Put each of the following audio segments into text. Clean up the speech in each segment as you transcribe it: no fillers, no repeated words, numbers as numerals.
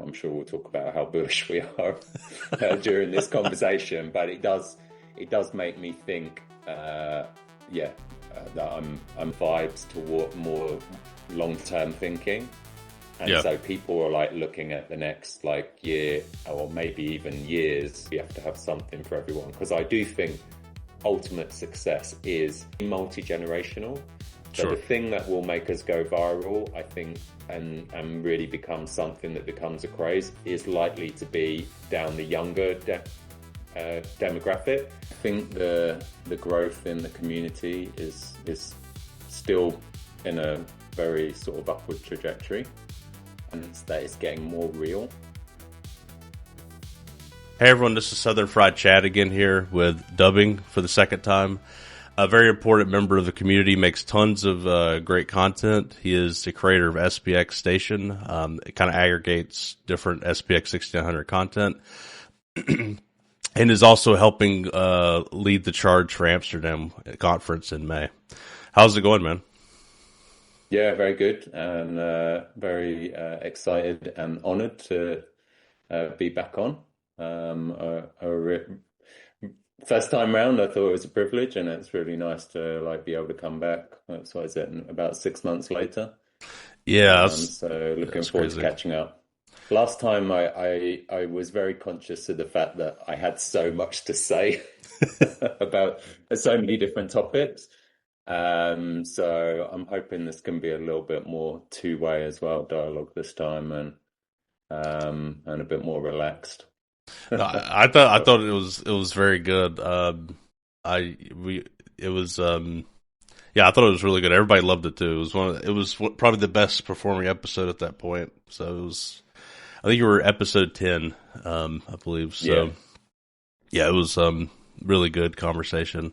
I'm sure we'll talk about how bullish we are during this conversation, but it does make me think, that I'm vibes toward more long-term thinking. And so people are like looking at the next like year or maybe even years. You have to have something for everyone, because I do think ultimate success is multi-generational. So the thing that will make us go viral, I think, and really become something that becomes a craze is likely to be down the younger demographic. I think the growth in the community is still in a very sort of upward trajectory, and it's getting more real. Hey everyone, this is Southern Fried Chad again here with dubbing for the second time. A very important member of the community, makes tons of great content. He is the creator of SPX Station. It kind of aggregates different SPX6900 content. And is also helping lead the charge for Amsterdam conference in May. How's it going, man? Yeah, very good, and very excited and honored to be back on. First time round, I thought it was a privilege, and it's really nice to like be able to come back. That's what is it? About 6 months later. Yeah. So looking forward to catching up. Last time I was very conscious of the fact that I had so much to say about so many different topics. So I'm hoping this can be a little bit more two-way as well, dialogue this time, and a bit more relaxed. I thought it was very good. I thought it was really good. Everybody loved it too. It was probably the best performing episode at that point. So I think you were episode 10, I believe. So yeah, it was really good conversation.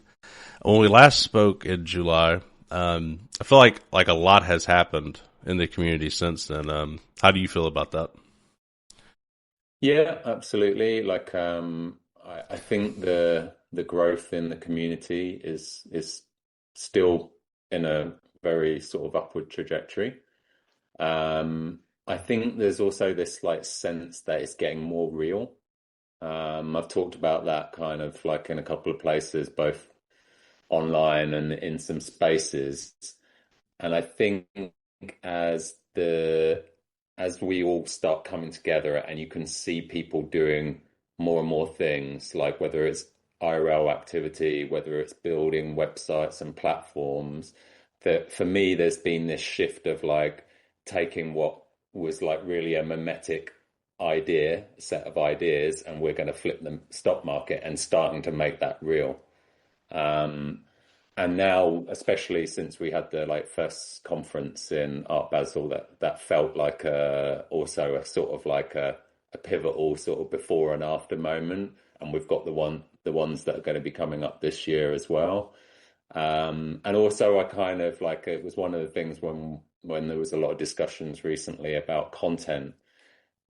When we last spoke in July, I feel like a lot has happened in the community since then. How do you feel about that? Yeah, absolutely. Like, I think the growth in the community is still in a very sort of upward trajectory. I think there's also this like sense that it's getting more real. I've talked about that kind of like in a couple of places, both online and in some spaces. And I think as we all start coming together and you can see people doing more and more things, like whether it's IRL activity, whether it's building websites and platforms, that for me, there's been this shift of like taking what was like really a mimetic set of ideas, and we're going to flip the stock market and starting to make that real. And now, especially since we had the like first conference in Art Basel, that felt like also a sort of like a pivotal sort of before and after moment. And we've got the ones that are going to be coming up this year as well. And also I kind of like, it was one of the things when there was a lot of discussions recently about content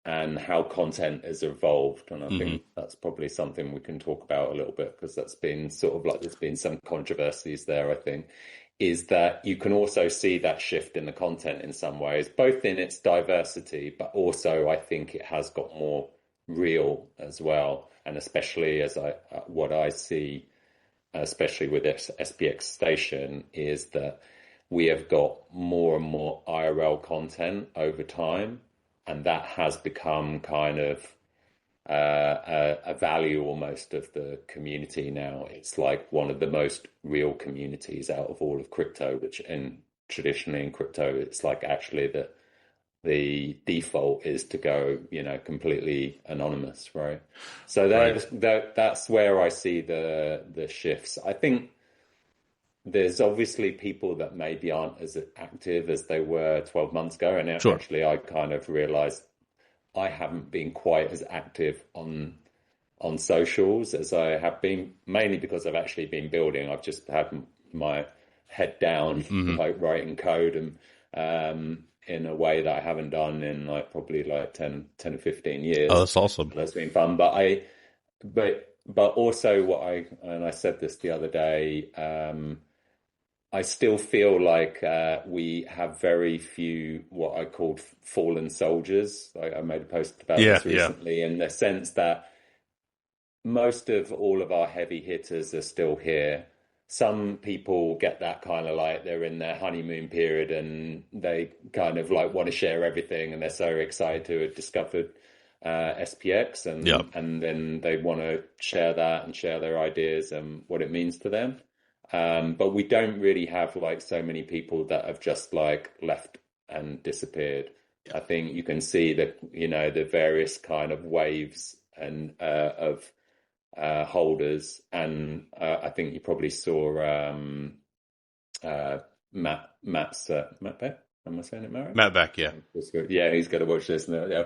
and how content has evolved. And I think that's probably something we can talk about a little bit, because that's been sort of like, there's been some controversies there, I think, is that you can also see that shift in the content in some ways, both in its diversity, but also I think it has got more real as well. And especially what I see, especially with this SPX station, is that we have got more and more IRL content over time. And that has become kind of a value almost of the community now. It's like one of the most real communities out of all of crypto, which traditionally in crypto, it's like actually the default is to go, completely anonymous, right? So that's where I see the shifts. I think there's obviously people that maybe aren't as active as they were 12 months ago. And actually, I kind of realized I haven't been quite as active on socials as I have been, mainly because I've actually been building. I've just had my head down, like writing code and in a way that I haven't done in like probably like 10 or 15 years. Oh, that's awesome. That's been fun. But also I said this the other day, I still feel like we have very few what I called fallen soldiers. I made a post about Yeah, this yeah, recently, in the sense that most of all of our heavy hitters are still here. Some people get that kind of like they're in their honeymoon period and they kind of like want to share everything and they're so excited to have discovered SPX, yeah, and then they want to share that and share their ideas and what it means to them. But we don't really have like so many people that have just like left and disappeared. yeah. I think you can see that, you know, the various kind of waves and of holders, and I think you probably saw Matt Beck. Am I saying it, Mary? Matt back, yeah. Yeah, he's got to watch this now. Yeah.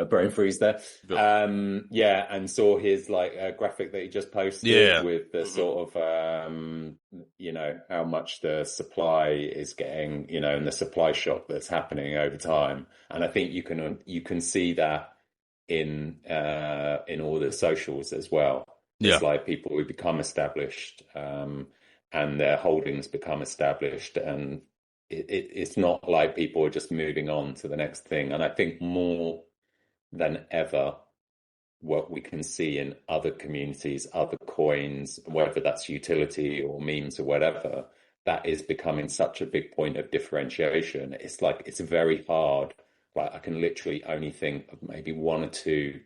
Brain freeze there. Yep. Yeah, and saw his like graphic that he just posted Yeah. with the sort of you know, how much the supply is getting, you know, and the supply shock that's happening over time. And I think you can see that in all the socials as well. Yeah. It's like people who become established, and their holdings become established, and it's not like people are just moving on to the next thing. And I think more than ever, what we can see in other communities, other coins, whether that's utility or memes or whatever, that is becoming such a big point of differentiation. It's like it's very hard. Like I can literally only think of maybe one or two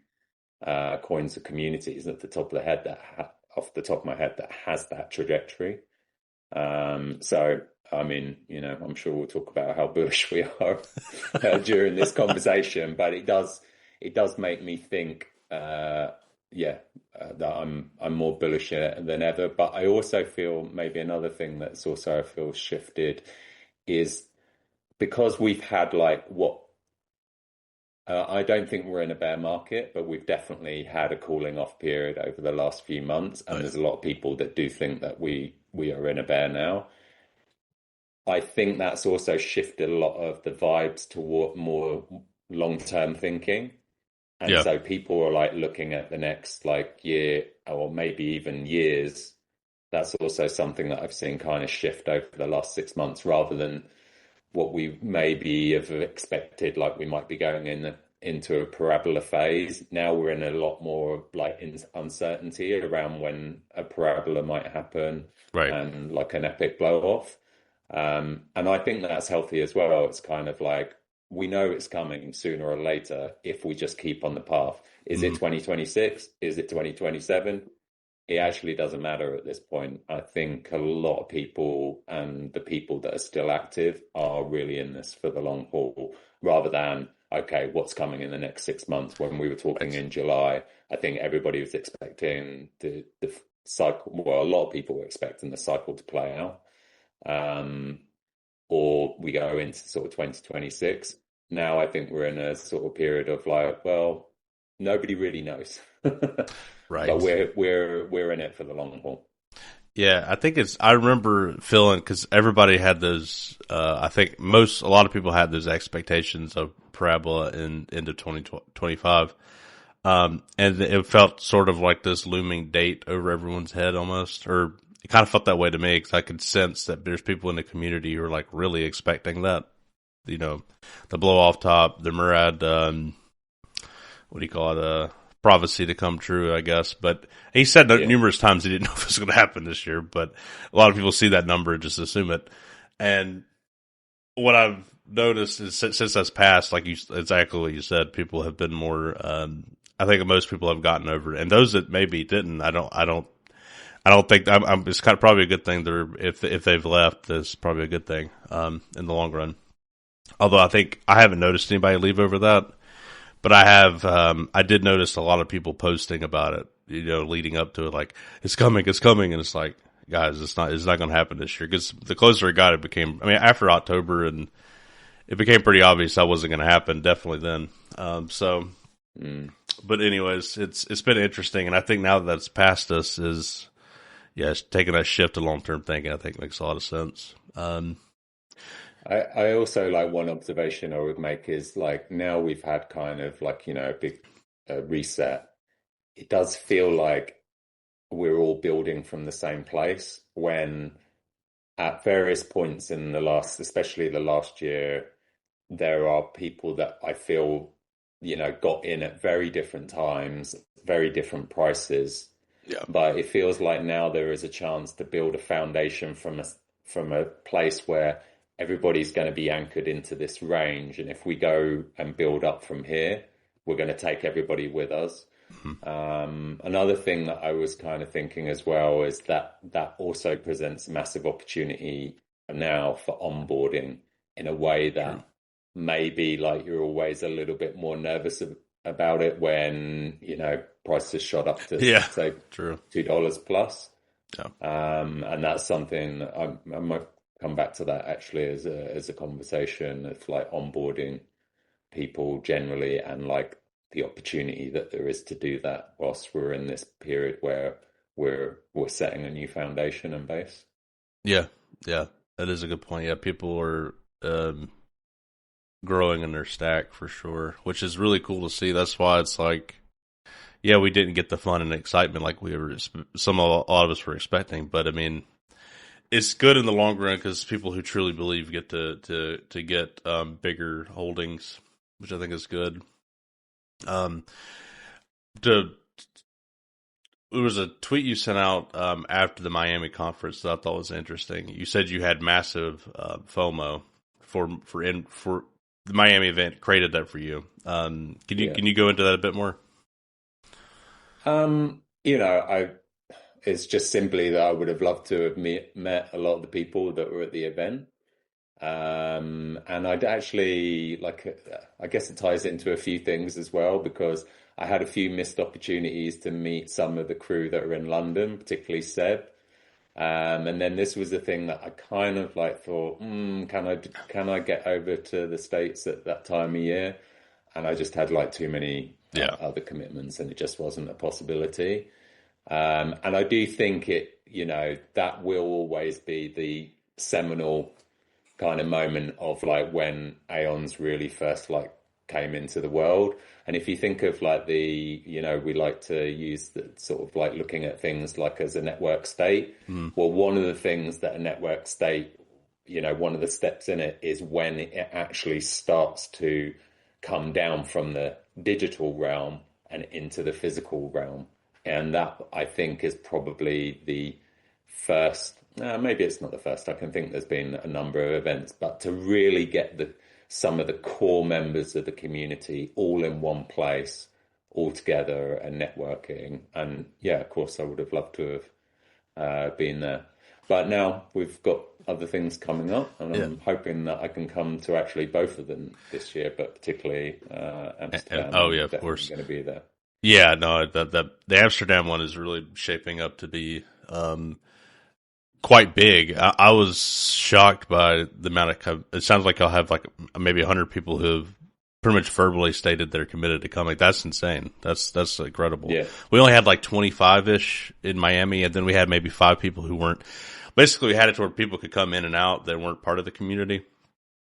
coins or communities at the top of the head off the top of my head that has that trajectory. So I mean, you know, I'm sure we'll talk about how bullish we are during this conversation, but it does make me think, that I'm more bullish than ever. But I also feel maybe another thing that's also I feel shifted is because we've had like what I don't think we're in a bear market, but we've definitely had a cooling off period over the last few months, and there's a lot of people that do think that we are in a bear now. I think that's also shifted a lot of the vibes toward more long-term thinking. And Yeah. so people are like looking at the next like year or maybe even years. That's also something that I've seen kind of shift over the last 6 months, rather than what we maybe have expected, like we might be going into a parabola phase. Now we're in a lot more like uncertainty around when a parabola might happen, Right. and like an epic blow off. And I think that's healthy as well. It's kind of like we know it's coming sooner or later if we just keep on the path. Is it 2026? Is it 2027? It actually doesn't matter at this point. I think a lot of people, and the people that are still active, are really in this for the long haul, rather than, okay, what's coming in the next 6 months. When we were talking in July, I think everybody was expecting the cycle. Well, a lot of people were expecting the cycle to play out. Or we go into sort of 2026. Now I think we're in a sort of period of like, well, nobody really knows. Right. But we're in it for the long haul. Yeah, I think I remember feeling, because everybody had those, I think a lot of people had those expectations of parabola into 2025. And it felt sort of like this looming date over everyone's head almost, or it kind of felt that way to me, because I could sense that there's people in the community who are like really expecting that, you know, the blow off top, the Murad, what do you call it, prophecy to come true, I guess. But he said numerous times he didn't know if it was going to happen this year, but a lot of people see that number and just assume it. And what I've noticed is since that's passed, like exactly what you said, people have been more, I think most people have gotten over it. And those that maybe didn't, I don't think it's kind of probably a good thing. If they've left, that's probably a good thing, in the long run. Although I think I haven't noticed anybody leave over that. But I did notice a lot of people posting about it, you know, leading up to it, like, it's coming. And it's like, guys, it's not going to happen this year. Because the closer it got, after October, and it became pretty obvious that wasn't going to happen, definitely then. But anyways, it's been interesting. And I think now that that's past us it's taking that shift to long-term thinking, I think makes a lot of sense. I also like one observation I would make is like now we've had kind of like, you know, a big reset. It does feel like we're all building from the same place, when at various points in the last, especially the last year, there are people that I feel, got in at very different times, very different prices. Yeah. But it feels like now there is a chance to build a foundation from a place where everybody's going to be anchored into this range. And if we go and build up from here, we're going to take everybody with us. Another thing that I was kind of thinking as well is that also presents massive opportunity now for onboarding in a way that True. maybe like you're always a little bit more nervous about it when, prices shot up to say true. $2 plus. Yeah. And that's something I might come back to that actually as a conversation of like onboarding people generally and like the opportunity that there is to do that whilst we're in this period where we're setting a new foundation and base. Yeah, that is a good point. Yeah, people are growing in their stack for sure, which is really cool to see. That's why it's like, yeah, we didn't get the fun and excitement like a lot of us were expecting, but I mean, it's good in the long run because people who truly believe get to get bigger holdings, which I think is good. There was a tweet you sent out after the Miami conference that I thought was interesting. You said you had massive FOMO for the Miami event, created that for you. Can you go into that a bit more? It's just simply that I would have loved to have met a lot of the people that were at the event. And I'd actually I guess it ties into a few things as well, because I had a few missed opportunities to meet some of the crew that are in London, particularly Seb. And then this was the thing that I kind of like thought, can I get over to the States at that time of year? And I just had like too many other commitments, and it just wasn't a possibility. And I do think that will always be the seminal kind of moment of like when Aeons really first like came into the world. And if you think of like we like to use the sort of like looking at things like as a network state. Well, one of the things that a network state, one of the steps in it is when it actually starts to come down from the digital realm and into the physical realm. And that, I think, is probably the first, maybe it's not the first. I can think there's been a number of events, but to really get some of the core members of the community all in one place, all together and networking. And yeah, of course, I would have loved to have been there. But now we've got other things coming up, and I'm hoping that I can come to actually both of them this year, but particularly Amsterdam. Of course, going to be there. Yeah, no, the Amsterdam one is really shaping up to be quite big. I was shocked by the amount of. It sounds like I'll have like maybe 100 people who have pretty much verbally stated they're committed to coming. That's insane. That's incredible. Yeah. We only had like 25-ish in Miami, and then we had maybe 5 people who weren't. Basically, we had it to where people could come in and out that weren't part of the community.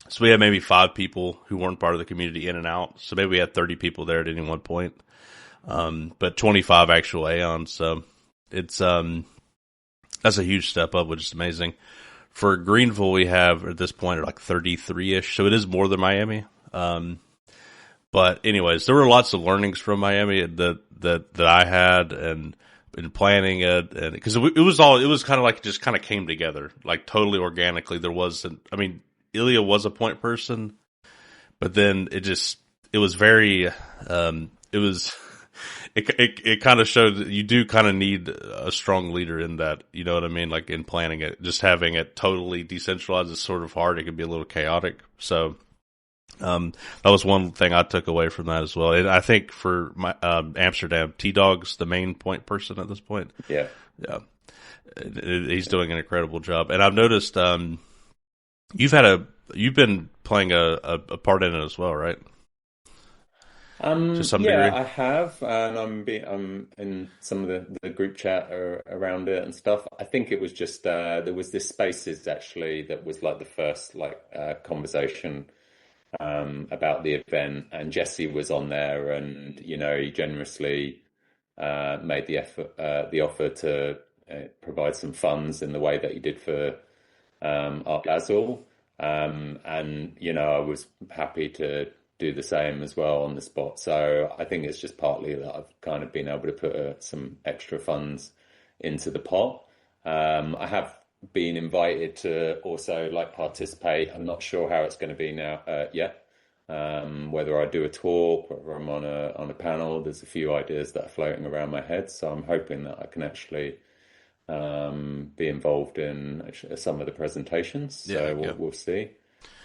So we had maybe 5 people who weren't part of the community in and out. So maybe we had 30 people there at any one point. But 25 actual Aeons. So it's, that's a huge step up, which is amazing. For Greenville, we have at this point like 33-ish. So it is more than Miami. But anyways, there were lots of learnings from Miami that I had and in planning it, and because it was kind of like it just kind of came together like totally organically. There wasn't, I mean, Ilya was a point person, but then it was very, it kind of showed that you do kind of need a strong leader in that, you know what I mean? Like in planning it, just having it totally decentralized is sort of hard. It can be a little chaotic. So, that was one thing I took away from that as well. And I think for my, Amsterdam, T-Dog's the main point person at this point. Yeah. Yeah. He's doing an incredible job. And I've noticed, you've been playing a part in it as well, right? To some degree. I have, and I'm in some of the group chat around it and stuff. I think it was just there was this Spaces actually that was like the first conversation about the event, and Jesse was on there, and he generously made the offer to provide some funds in the way that he did for at Basel. And, you know, I was happy to do the same as well on the spot. So I think it's just partly that I've kind of been able to put some extra funds into the pot. I have been invited to also like participate. I'm not sure how it's going to be now yet. Whether I do a talk, whether I'm on a panel, there's a few ideas that are floating around my head. So I'm hoping that I can actually be involved in some of the presentations. So we'll see.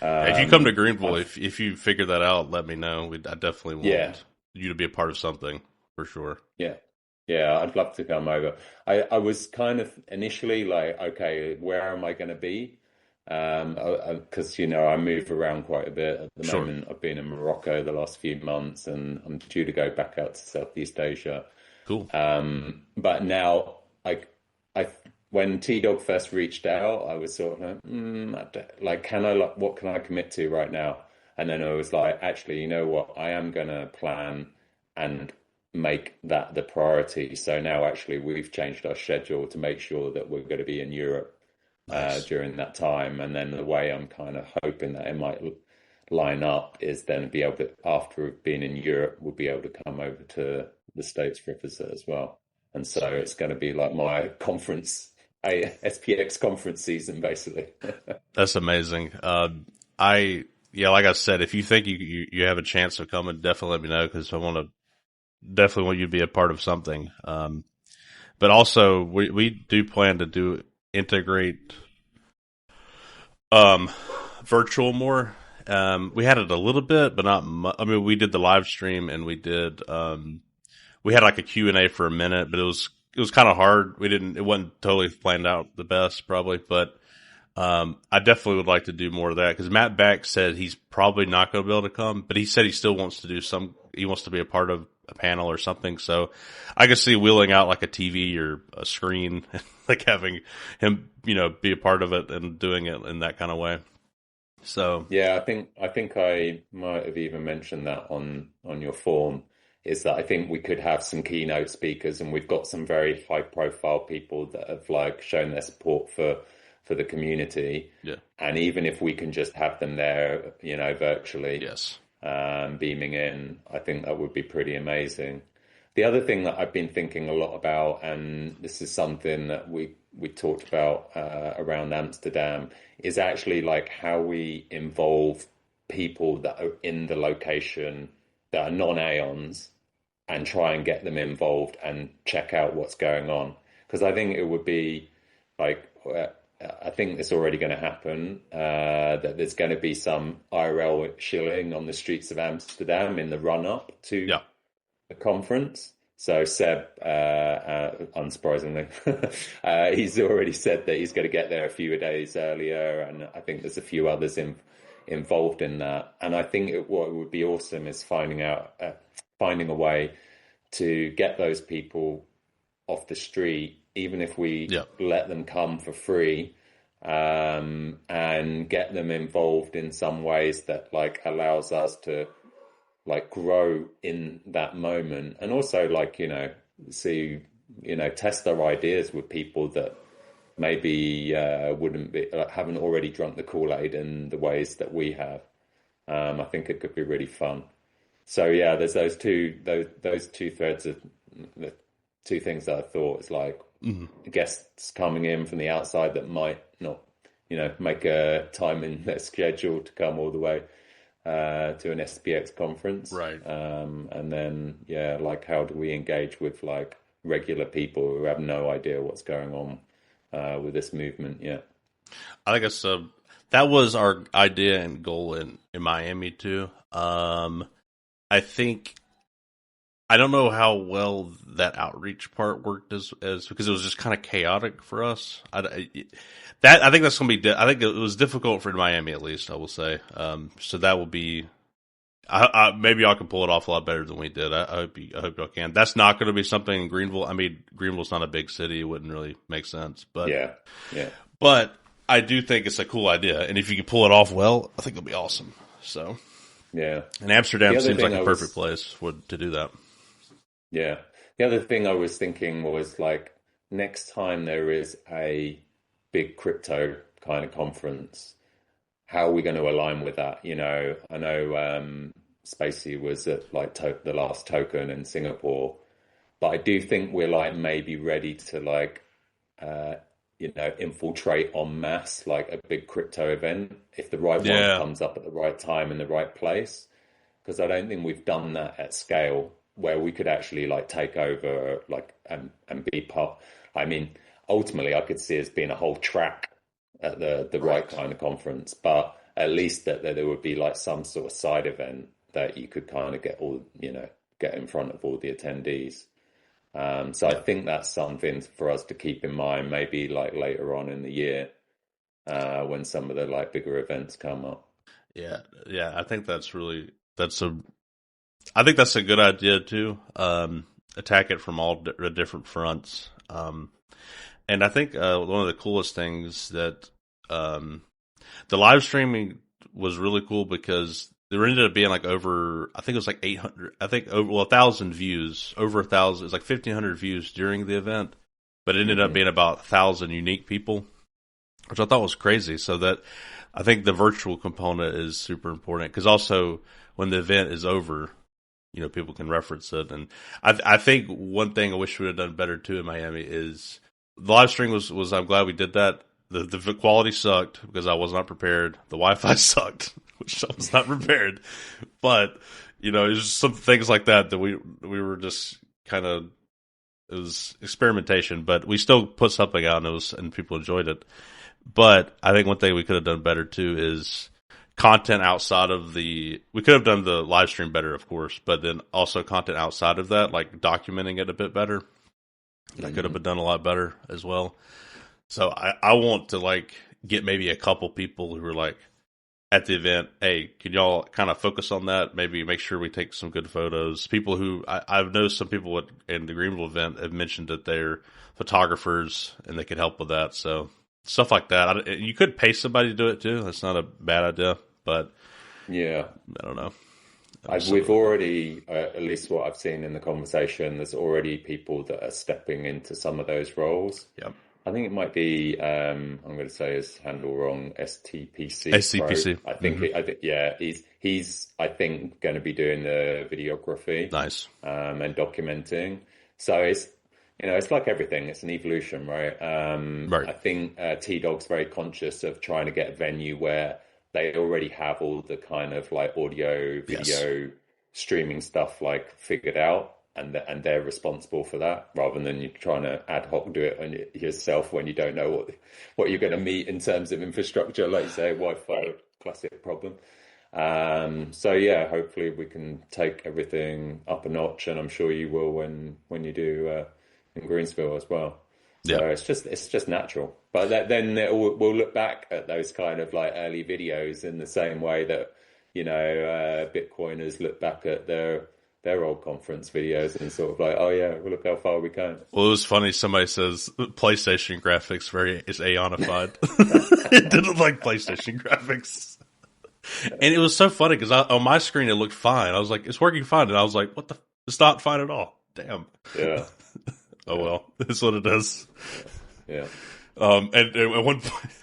If you come to Greenville, if you figure that out, let me know. I definitely want you to be a part of something for sure. Yeah, I'd love to come over. I was kind of initially like, okay, where am I going to be? Because, you know, I move around quite a bit at the moment. I've been in Morocco the last few months, and I'm due to go back out to Southeast Asia. Cool. But now, when T-Dog first reached out, I was sort of like, what can I commit to right now? And then I was like, actually, you know what? I am going to plan and make that the priority. So now actually we've changed our schedule to make sure that we're going to be in Europe during that time. And then the way I'm kind of hoping that it might line up is then be able to, after being in Europe, we'll be able to come over to the States for a visit as well. And so it's going to be like my conference, SPX conference season, basically. That's amazing. Like I said, if you think you have a chance of coming, definitely let me know, because I definitely want you to be a part of something. But also we do plan to integrate virtual more. We had it a little bit, but not much. I mean, we did the live stream, and we had like a Q&A for a minute, but it was kind of hard. It wasn't totally planned out the best probably, but I definitely would like to do more of that, because Matt Beck said he's probably not going to be able to come, but he said he still wants to do he wants to be a part of a panel or something. So I could see wheeling out like a TV or a screen, like having him, you know, be a part of it and doing it in that kind of way. So yeah, I think I might have even mentioned that on your form, is that I think we could have some keynote speakers, and we've got some very high profile people that have like shown their support for the community. Yeah. And even if we can just have them there, you know, virtually, yes, beaming in, I think that would be pretty amazing. The other thing that I've been thinking a lot about, and this is something that we talked about around Amsterdam, is actually like how we involve people that are in the location that are non-Aeons, and try and get them involved and check out what's going on. Because I think it would be like, I think it's already going to happen, that there's going to be some IRL shilling on the streets of Amsterdam in the run-up to the conference. So Seb, unsurprisingly, he's already said that he's going to get there a few days earlier, and I think there's a few others involved in that. And I think what would be awesome is finding a way to get those people off the street, even if we let them come for free, and get them involved in some ways that like allows us to like grow in that moment, and also like, you know, see, you know, test our ideas with people that maybe haven't already drunk the Kool-Aid in the ways that we have. I think it could be really fun. So yeah, there's those two threads of the two things that I thought is like guests coming in from the outside that might not, you know, make a time in their schedule to come all the way to an SPX conference, right? And then like how do we engage with like regular people who have no idea what's going on with this movement? I think that was our idea and goal in Miami too. I think, I don't know how well that outreach part worked as because it was just kind of chaotic for us. I think that's going to be, I think it was difficult for Miami, at least, I will say. So that will be, maybe y'all can pull it off a lot better than we did. I hope y'all can. That's not going to be something in Greenville. I mean, Greenville's not a big city. It wouldn't really make sense. But yeah. But I do think it's a cool idea. And if you can pull it off well, I think it'll be awesome. So. Yeah. And Amsterdam seems like a perfect place to do that. Yeah. The other thing I was thinking was like, next time there is a big crypto kind of conference. How are we going to align with that? You know, I know Spacey was at like the last token in Singapore, but I do think we're like maybe ready to like you know, infiltrate en masse like a big crypto event if the right one comes up at the right time in the right place. Because I don't think we've done that at scale where we could actually like take over like and be part. I mean, ultimately, I could see us being a whole track at the right kind of conference, but at least that there would be like some sort of side event that you could kind of get all, you know, get in front of all the attendees. So I think that's something for us to keep in mind, maybe like later on in the year when some of the like bigger events come up. Yeah. I think that's a good idea too. Attack it from all different fronts. And I think one of the coolest things that the live streaming was really cool because there ended up being like over, I think it was like 800, I think over 1,000 views, over 1,000, it was like 1,500 views during the event, but it ended up being about 1,000 unique people, which I thought was crazy. So that I think the virtual component is super important because also when the event is over, you know, people can reference it. And I think one thing I wish we would have done better too in Miami is the live stream was I'm glad we did that. The quality sucked because I was not prepared. The Wi-Fi sucked, which I was not prepared. But, you know, it's just some things like that we were just kind of, it was experimentation, but we still put something out and people enjoyed it. But I think one thing we could have done better too is content outside of we could have done the live stream better, of course, but then also content outside of that, like documenting it a bit better. That could have been done a lot better as well. So I want to like get maybe a couple people who are like at the event, hey, can y'all kind of focus on that? Maybe make sure we take some good photos. People who I've noticed some people in the Greenville event have mentioned that they're photographers and they could help with that. So stuff like that. You could pay somebody to do it too. That's not a bad idea, but yeah, I don't know. We've already, at least what I've seen in the conversation, there's already people that are stepping into some of those roles. Yeah. I think it might be, I'm going to say his handle wrong, STPC. STPC. Pro. I think, he's, I think, going to be doing the videography. Nice. And documenting. So it's, you know, it's like everything. It's an evolution, right? Right. I think T-Dog's very conscious of trying to get a venue where they already have all the kind of like audio, video, streaming stuff like figured out. And they're responsible for that, rather than you trying to ad hoc do it on yourself when you don't know what you're going to meet in terms of infrastructure, like you say, Wi-Fi, classic problem. So yeah, hopefully we can take everything up a notch, and I'm sure you will when you do in Greensville as well. So it's just natural. But then we'll look back at those kind of like early videos in the same way that, you know, Bitcoiners look back at their old conference videos and sort of like, oh yeah, well, look how far we came. Well, it was funny. Somebody says PlayStation graphics is Aeonified. It didn't look like PlayStation graphics. And it was so funny because on my screen it looked fine. I was like, it's working fine. And I was like, what the? It's not fine at all. Damn. Yeah. Oh well, that's what it is. Yeah. And at one point,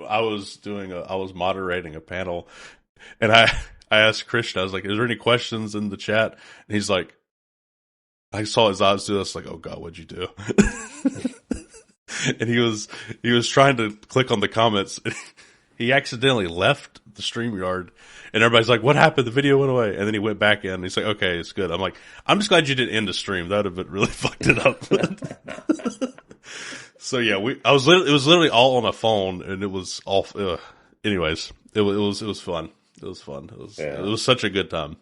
I was moderating a panel, and I asked Christian, I was like, is there any questions in the chat? And he's like, I saw his eyes do this, like, oh God, what'd you do? And he was trying to click on the comments. He accidentally left the StreamYard, and everybody's like, what happened? The video went away. And then he went back in, and he's like, okay, it's good. I'm like, I'm just glad you didn't end the stream. That would have been really fucked it up. So yeah, it was literally all on a phone, and it was all, anyways, it was fun. It was fun. It was such a good time.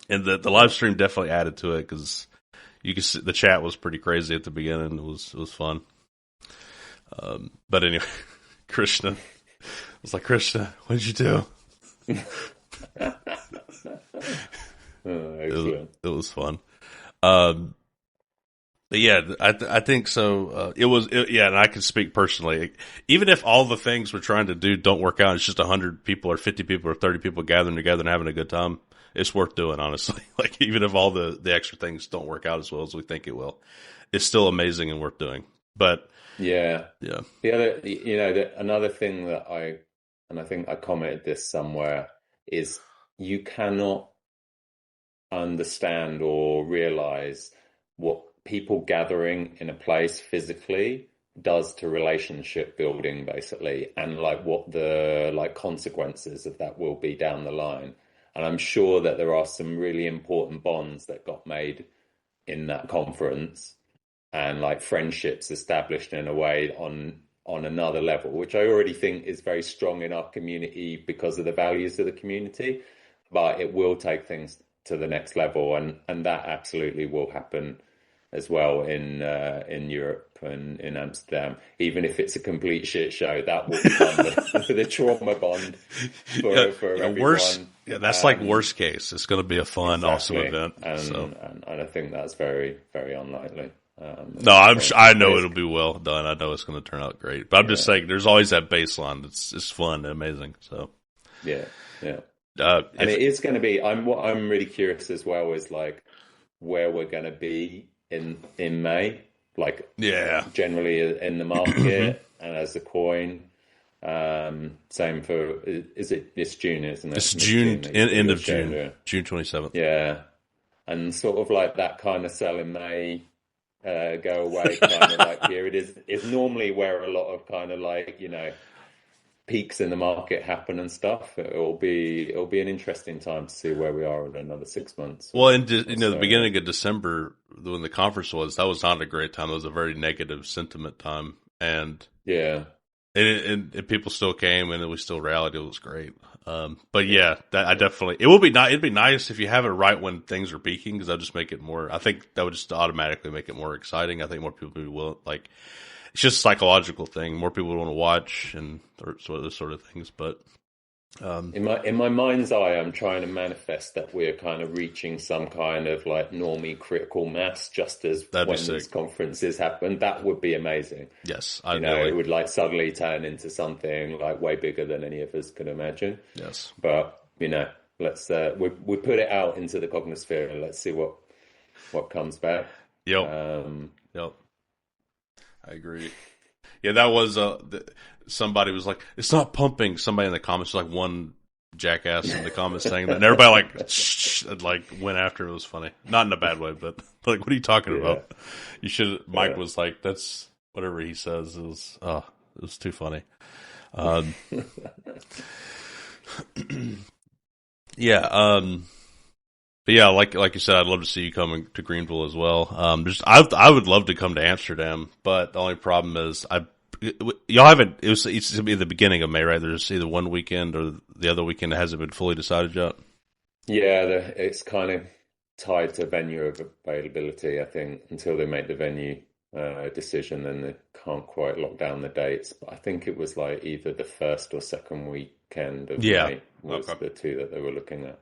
And the live stream definitely added to it because you could see the chat was pretty crazy at the beginning. It was fun. But anyway, Krishna, I was like, Krishna, what did you do? Excellent. It was fun. But yeah, I think so. And I can speak personally. Even if all the things we're trying to do don't work out, it's just 100 people or 50 people or 30 people gathering together and having a good time. It's worth doing, honestly. Like, even if all the extra things don't work out as well as we think it will, it's still amazing and worth doing. But Yeah. yeah, The other, another thing that and I think I commented this somewhere, is you cannot understand or realize what people gathering in a place physically does to relationship building, basically, and like what the like consequences of that will be down the line. And I'm sure that there are some really important bonds that got made in that conference, and like friendships established in a way on another level, which I already think is very strong in our community because of the values of the community. But it will take things to the next level, and that absolutely will happen as well in Europe and in Amsterdam. Even if it's a complete shit show, that will become the trauma bond for worst. everyone. Yeah, that's like worst case. It's going to be a fun, awesome event. And I think that's very, very unlikely. No, I know it'll be well done. I know it's going to turn out great. But I'm just saying, there's always that baseline. It's fun and amazing. So yeah. And it is going to be. What I'm really curious as well is like where we're going to be in May. Like generally in the market and as a coin. Same for it's June, isn't it? It's June, end of June, June 27th. Yeah, and sort of like that kind of sell in May, go away kind of like period is normally where a lot of kind of like peaks in the market happen and stuff. It'll be an interesting time to see where we are in another 6 months. Well, and the beginning of December when the conference was, that was not a great time. It was a very negative sentiment time, and yeah. And people still came, and we still rallied. It was great. But yeah, I definitely, it will be nice. It'd be nice if you have it right when things are peaking, because that'll just make it more. I think that would just automatically make it more exciting. I think more people will like. It's just a psychological thing. More people want to watch and those sort of things. But in my mind's eye, I'm trying to manifest that we're kind of reaching some kind of like normie critical mass, just as when these conferences happen. That would be amazing. Yes, it would like suddenly turn into something like way bigger than any of us could imagine. Yes, but let's we put it out into the cognosphere and let's see what comes back. Yep. I agree. Yeah, that was somebody was like, "It's not pumping." Somebody in the comments was like one jackass in the comments saying that, and everybody like shh, like went after it. It was funny, not in a bad way, but like, what are you talking about? You should. Mike was like, "That's whatever he says." It was too funny. Yeah. But yeah, like you said, I'd love to see you coming to Greenville as well. I would love to come to Amsterdam, but the only problem is y'all haven't. It's going to be the beginning of May, right? There's either one weekend or the other weekend that hasn't been fully decided yet. Yeah, it's kind of tied to venue availability. I think until they make the venue decision, then they can't quite lock down the dates. But I think it was like either the first or second weekend of May was the two that they were looking at.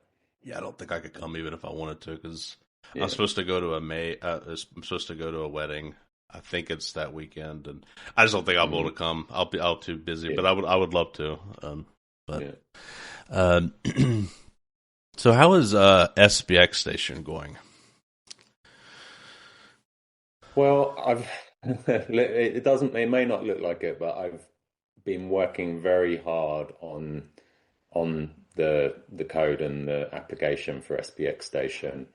Yeah, I don't think I could come even if I wanted to, because I'm supposed to go to I'm supposed to go to a wedding. I think it's that weekend, and I just don't think I'll be able to come. I'll too busy, but I would love to. So how is SPX Station going? Well, it may not look like it, but I've been working very hard on the code and the application for SPX Station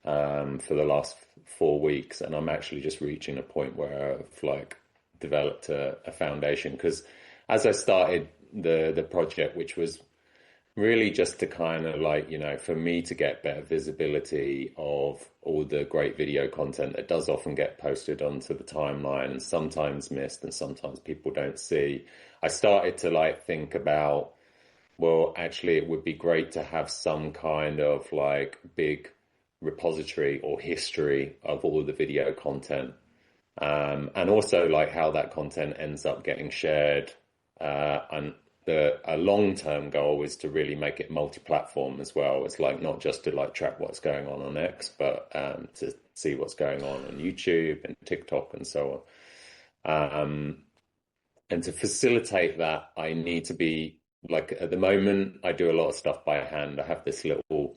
for the last 4 weeks, and I'm actually just reaching a point where I've like developed a foundation, because as I started the project, which was really just to kind of like, for me to get better visibility of all the great video content that does often get posted onto the timeline and sometimes missed and sometimes people don't see. I started to like think about, well, actually, it would be great to have some kind of like big repository or history of all of the video content, and also like how that content ends up getting shared. And a long-term goal is to really make it multi-platform as well. It's like not just to like track what's going on X, but to see what's going on YouTube and TikTok and so on. And to facilitate that, I need to be like, at the moment, I do a lot of stuff by hand. I have this little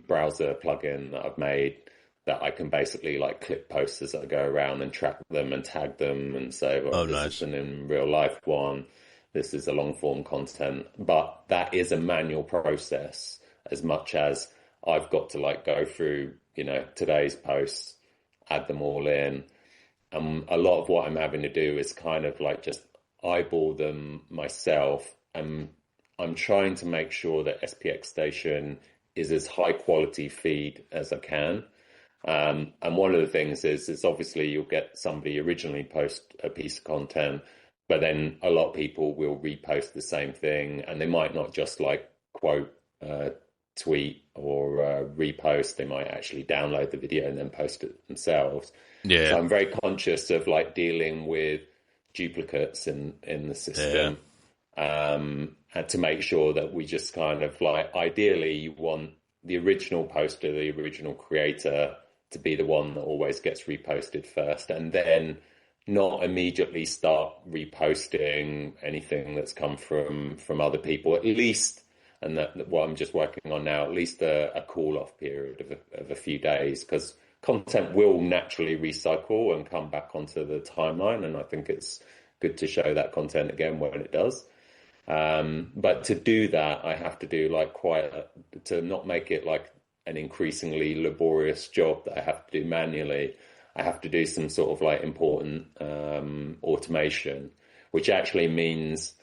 browser plugin that I've made that I can basically like clip posts as I go around and track them and tag them and say, well, Oh, this is nice. an in real life one, this is a long form content. But that is a manual process as much as I've got to like go through, today's posts, add them all in. A lot of what I'm having to do is kind of like just eyeball them myself. And I'm trying to make sure that SPX Station is as high quality feed as I can. And one of the things is obviously you'll get somebody originally post a piece of content, but then a lot of people will repost the same thing, and they might not just like quote, tweet or repost. They might actually download the video and then post it themselves. So Yeah. I'm very conscious of like dealing with duplicates in the Yeah. system, and to make sure that we just kind of like, ideally you want the original poster, the original creator to be the one that always gets reposted first, and then not immediately start reposting anything that's come from other people, at least. And that what I'm just working on now, at least a call off period of a few days, because content will naturally recycle and come back onto the timeline. And I think it's good to show that content again when it does. But to do that, I have to do like to not make it like an increasingly laborious job that I have to do manually. I have to do some sort of like important automation, which actually means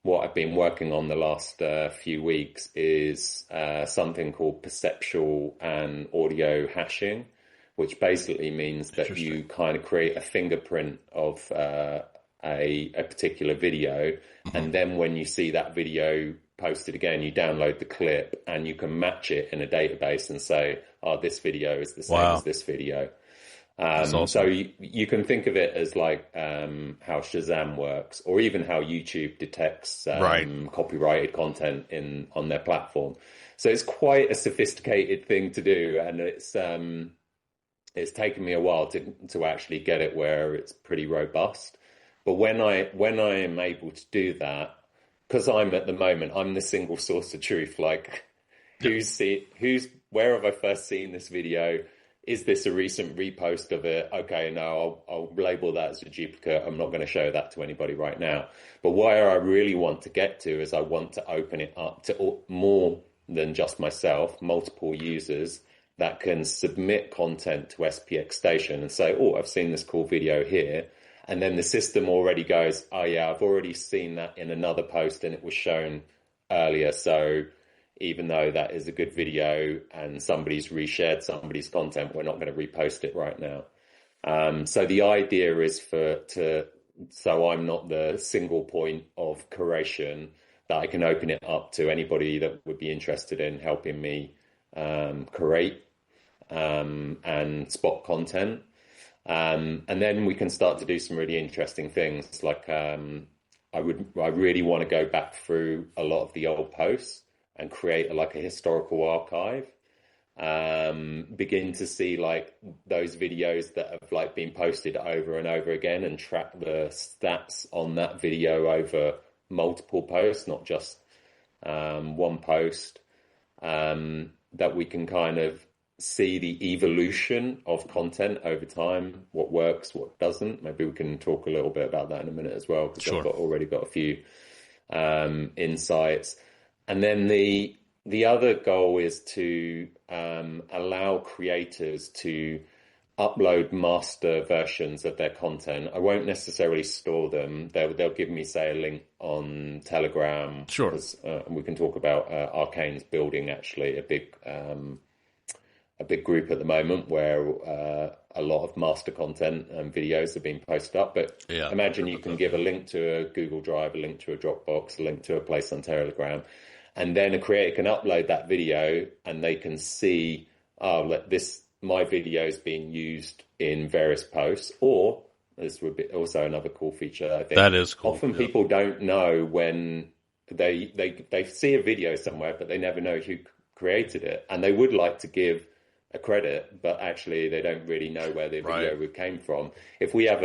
what I've been working on the last few weeks is something called perceptual and audio hashing, which basically means that you kind of create a fingerprint of a particular video, and then when you see that video posted again, you download the clip and you can match it in a database and say, oh, this video is the same as this video. Awesome. So you can think of it as like how Shazam works, or even how YouTube detects copyrighted content on their platform. So it's quite a sophisticated thing to do, and it's taken me a while to actually get it where it's pretty robust. But when I am able to do that, because I'm the single source of truth. Like, where have I first seen this video? Is this a recent repost of it? Okay, no, I'll label that as a duplicate. I'm not going to show that to anybody right now. But where I really want to get to is I want to open it up to more than just myself, multiple users that can submit content to SPX Station and say, oh, I've seen this cool video here. And then the system already goes, oh yeah, I've already seen that in another post and it was shown earlier. So even though that is a good video and somebody's reshared somebody's content, we're not going to repost it right now. So the idea is so I'm not the single point of curation, that I can open it up to anybody that would be interested in helping me curate and spot content. And then we can start to do some really interesting things. Like I really want to go back through a lot of the old posts and create like a historical archive. Begin to see like those videos that have like been posted over and over again and track the stats on that video over multiple posts, not just one post. That we can kind of see the evolution of content over time, what works, what doesn't. Maybe we can talk a little bit about that in a minute as well, because I've already got a few insights. And then the other goal is to allow creators to upload master versions of their content. I won't necessarily store them. They'll give me, say, a link on Telegram. Sure. We can talk about Arcane's building, actually, a big group at the moment where a lot of master content and videos are being posted up. But imagine you can give a link to a Google Drive, a link to a Dropbox, a link to a place on Telegram, and then a creator can upload that video and they can see, my video is being used in various posts. Or this would be also another cool feature, I think. That is cool. Often people don't know when they see a video somewhere, but they never know who created it, and they would like to give a credit, but actually they don't really know where the video came from. If we have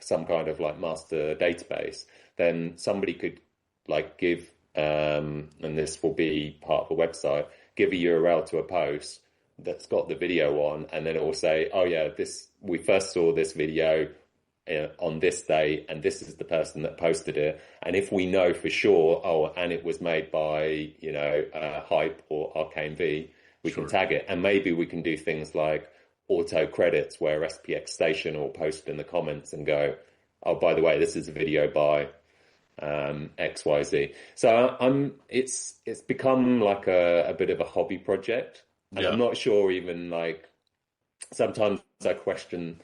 some kind of like master database, then somebody could like give, and this will be part of the website, give a URL to a post, that's got the video on, and then it will say, oh yeah, this we first saw this video on this day, and this is the person that posted it. And if we know for sure, oh, and it was made by, Hype or Arcane V, we can tag it. And maybe we can do things like auto credits where SPX Station will post in the comments and go, oh, by the way, this is a video by XYZ. So it's become like a bit of a hobby project. And I'm not sure even like, sometimes I question,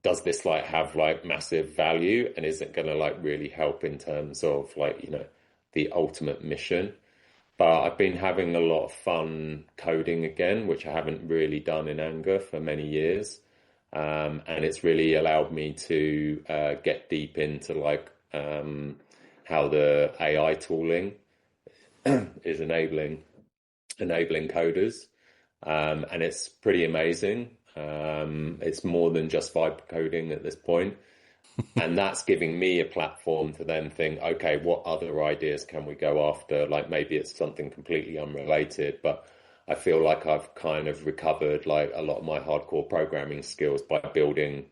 does this like have like massive value, and is it going to like really help in terms of like, the ultimate mission? But I've been having a lot of fun coding again, which I haven't really done in anger for many years. And it's really allowed me to get deep into like how the AI tooling is enabling coders. And it's pretty amazing. It's more than just vibe coding at this point. And that's giving me a platform to then think, okay, what other ideas can we go after? Like maybe it's something completely unrelated, but I feel like I've kind of recovered like a lot of my hardcore programming skills by building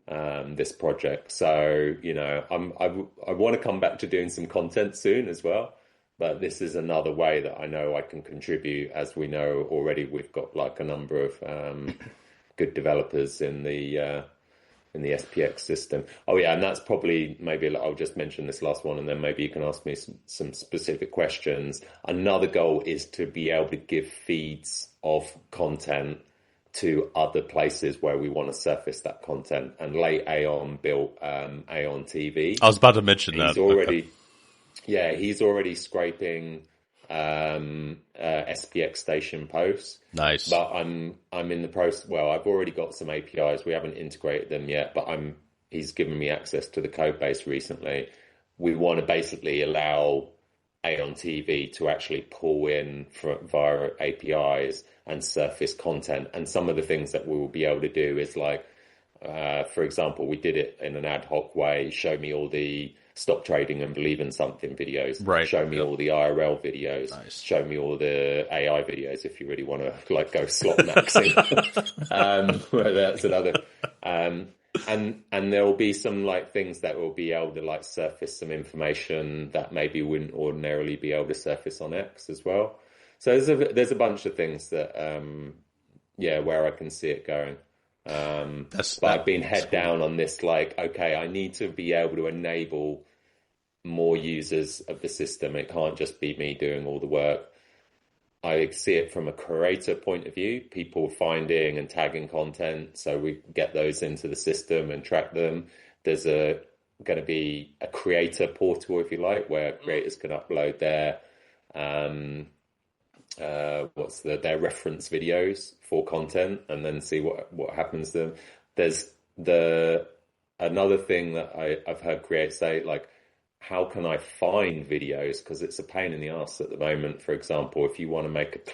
this project. So, I want to come back to doing some content soon as well. But this is another way that I know I can contribute. As we know already, we've got like a number of good developers in the SPX system. Oh yeah, and that's probably, maybe I'll just mention this last one, and then maybe you can ask me some specific questions. Another goal is to be able to give feeds of content to other places where we want to surface that content. And late Aeon built Aeon TV. I was about to mention that. He's already scraping SPX station posts. Nice. But I'm in the process. Well, I've already got some APIs. We haven't integrated them yet, but he's given me access to the code base recently. We want to basically allow Aeon TV to actually pull in via APIs and surface content. And some of the things that we will be able to do is like, for example, we did it in an ad hoc way. Show me all the stop trading and believe in something videos. Right. Show me all the IRL videos. Nice. Show me all the AI videos if you really want to like go slot maxing. That's another. And there will be some like things that will be able to like surface some information that maybe wouldn't ordinarily be able to surface on X as well. So there's a bunch of things that where I can see it going. But I've been head down on this, like, okay, I need to be able to enable more users of the system. It can't just be me doing all the work. I see it from a creator point of view, people finding and tagging content, so we get those into the system and track them. There's going to be a creator portal, if you like, where creators can upload their their reference videos for content and then see what happens to them. There's another thing that I've heard creators say, like, how can I find videos? Because it's a pain in the ass at the moment. For example, if you want to make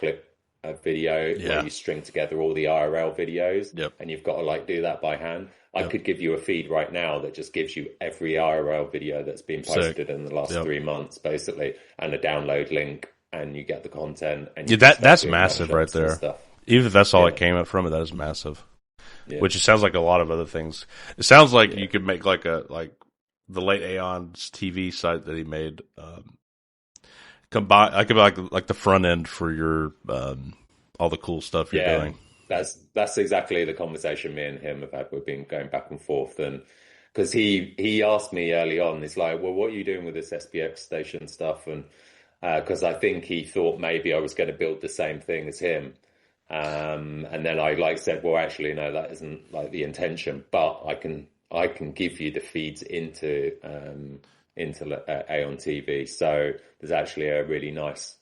a video where you string together all the IRL videos, and you've got to like do that by hand. I could give you a feed right now that just gives you every IRL video that's been posted in the last 3 months, basically, and a download link, and you get the content. And that's massive right there. Even if that's all it came up from it, that is massive. Yeah. Which it sounds like a lot of other things. It sounds like you could make like the late Aeon's TV site that he made. Combine, I could like the front end for your all the cool stuff you're doing. That's exactly the conversation me and him have had. We've been going back and forth, and because he asked me early on, he's like, "Well, what are you doing with this SPX station stuff?" And because I think he thought maybe I was going to build the same thing as him. And then I said, well, actually, no, that isn't like the intention, but I can give you the feeds into Aeon TV. So there's actually a really nice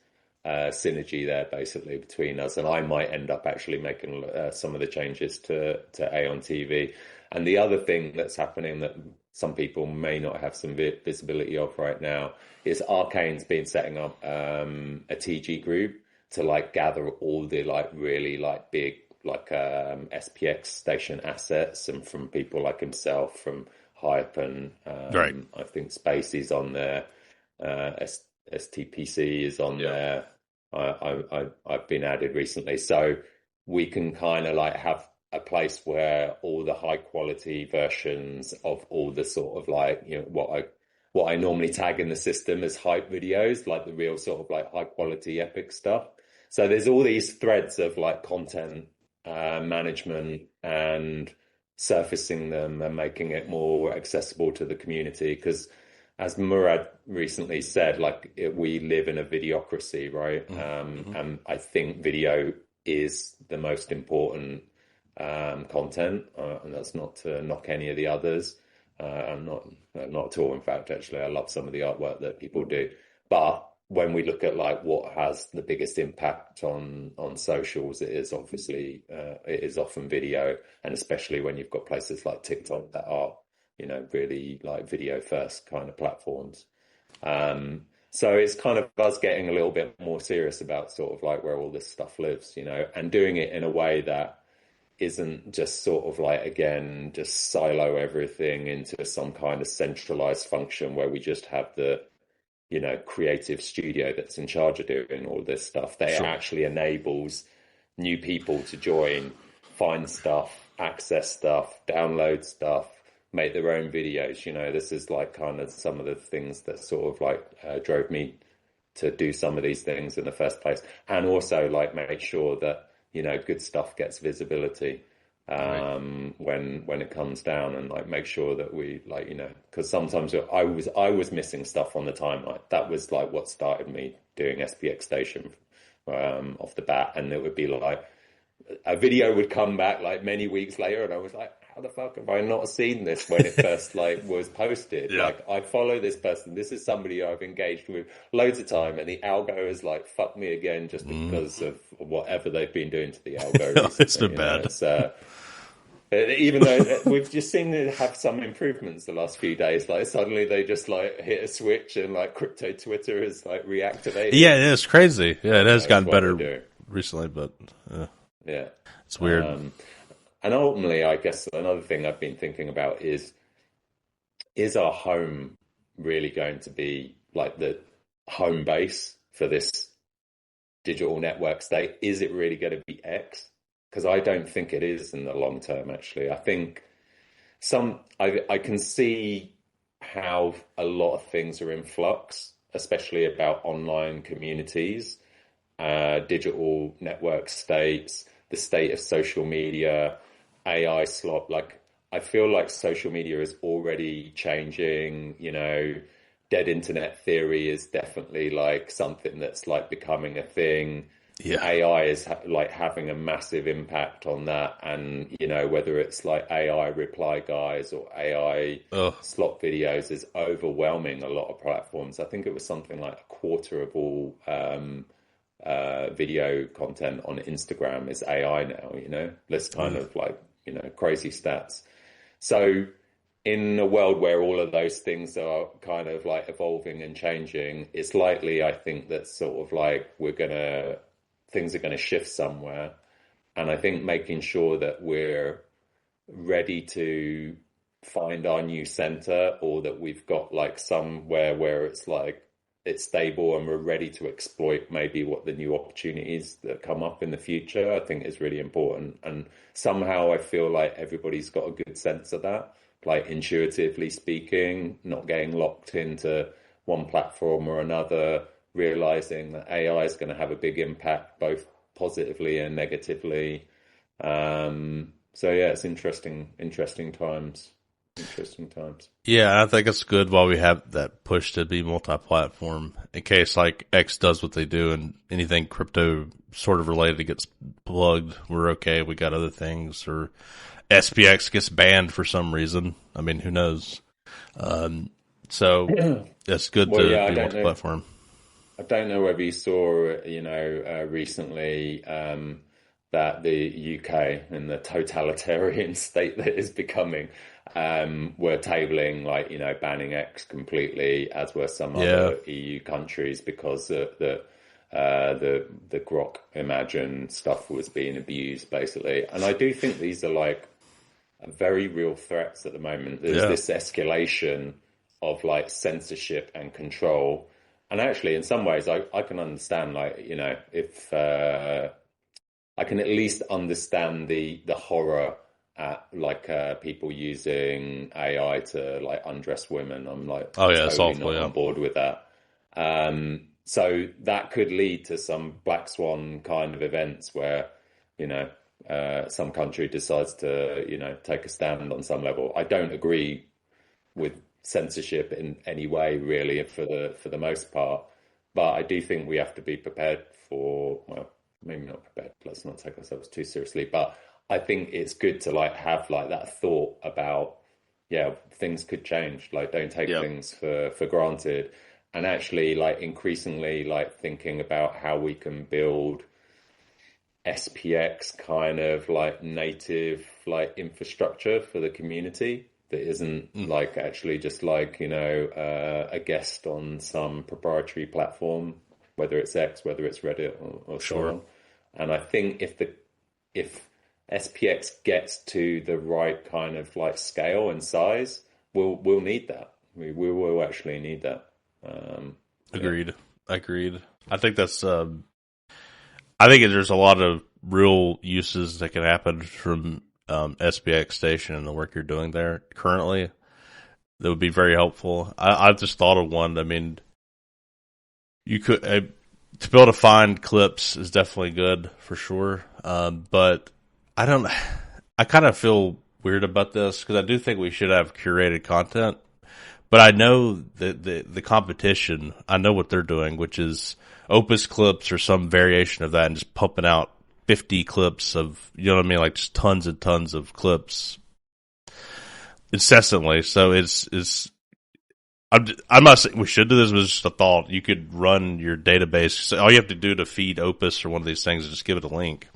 synergy there, basically, between us. And I might end up actually making some of the changes to Aeon TV. And the other thing that's happening that some people may not have some visibility of right now is Arcane's been setting up a TG group to like gather all the like really like big like SPX station assets, and from people like himself, from Hype, and I think Spacey's on there, STPC is on there. I've been added recently, so we can kind of like have a place where all the high quality versions of all the sort of like, you know, what I normally tag in the system as hype videos, like the real sort of like high quality epic stuff. So there's all these threads of like content management and surfacing them and making it more accessible to the community. Because as Murad recently said, like we live in a videocracy, right? And I think video is the most important content, and that's not to knock any of the others. I'm not at all. In fact, actually, I love some of the artwork that people do. But when we look at like what has the biggest impact on socials, it is obviously it is often video, and especially when you've got places like TikTok that are, you know, really like video first kind of platforms. So it's kind of us getting a little bit more serious about sort of like where all this stuff lives, you know, and doing it in a way that isn't just sort of like, again, just silo everything into some kind of centralized function where we just have the, you know, creative studio that's in charge of doing all this stuff. That it actually enables new people to join, find stuff, access stuff, download stuff, make their own videos. You know, this is like kind of some of the things that sort of like drove me to do some of these things in the first place. And also like make sure that, you know, good stuff gets visibility when it comes down, and like make sure that we like, you know, because sometimes I was missing stuff on the timeline. That was like what started me doing SPX Station off the bat, and it would be like a video would come back like many weeks later, and I was like, how the fuck have I not seen this when it first like was posted? Yeah. Like I follow this person. This is somebody I've engaged with loads of time, and the algo has like fucked me again just because of whatever they've been doing to the algo recently. It's been bad. Even though we've just seen it have some improvements the last few days, like suddenly they just like hit a switch and like crypto Twitter is like reactivated. Yeah, it's crazy. Yeah, it has gotten better recently, but yeah, it's weird. And ultimately, I guess another thing I've been thinking about is our home really going to be like the home base for this digital network state? Is it really going to be X? Because I don't think it is in the long term, actually. I think I can see how a lot of things are in flux, especially about online communities, digital network states, the state of social media, AI slop. Like, I feel like social media is already changing, you know, dead internet theory is definitely like something that's like becoming a thing. Yeah. AI is like having a massive impact on that. And, you know, whether it's like AI reply guys or AI slot videos is overwhelming a lot of platforms. I think it was something like a quarter of all video content on Instagram is AI now, you know, this kind of like, you know, crazy stats. So in a world where all of those things are kind of like evolving and changing, it's likely, I think, that sort of like things are going to shift somewhere. And I think making sure that we're ready to find our new center, or that we've got like somewhere where it's like it's stable and we're ready to exploit maybe what the new opportunities that come up in the future, I think is really important. And somehow I feel like everybody's got a good sense of that, like intuitively speaking, not getting locked into one platform or another, realizing that AI is going to have a big impact, both positively and negatively. So yeah, it's interesting times. Interesting times. Yeah, I think it's good while we have that push to be multi-platform in case like X does what they do and anything crypto sort of related gets plugged. We're okay. We got other things, or SPX gets banned for some reason. I mean, who knows? So it's good to be multi-platform. I don't know whether you saw, you know, recently that the UK and the totalitarian state that is becoming were tabling, like, you know, banning X completely, as were some other EU countries, because the Grok Imagine stuff was being abused, basically. And I do think these are like very real threats at the moment. There's this escalation of like censorship and control. And actually, in some ways, I can understand, like, you know, if I can at least understand the horror at like people using AI to like undress women. I'm like Oh yeah, it's totally awful. not Yeah, on board with that. So that could lead to some black swan kind of events where, you know, some country decides to, you know, take a stand on some level. I don't agree with censorship in any way, really, for the most part. But I do think we have to be prepared for, well, maybe not prepared. Let's not take ourselves too seriously. But I think it's good to like have like that thought about, yeah, things could change. Like, don't take yeah, things for granted, and actually like increasingly like thinking about how we can build SPX kind of like native like infrastructure for the community that isn't mm, like actually just like, you know, a guest on some proprietary platform, whether it's X, whether it's Reddit or so sure, on. And I think if SPX gets to the right kind of like scale and size, we'll need that. We will actually need that. Yeah. agreed, agreed. I think that's. I think there's a lot of real uses that can happen from SPX Station and the work you're doing there currently. That would be very helpful. I just thought of one. I mean, you could to be able to find clips is definitely good for sure. But I don't. I kind of feel weird about this because I do think we should have curated content. But I know that the competition. I know what they're doing, which is Opus clips or some variation of that, and just pumping out 50 clips of, you know what I mean, like just tons and tons of clips incessantly. So it's I'm not saying we should do this, but it's just a thought. You could run your database. So all you have to do to feed Opus or one of these things is just give it a link.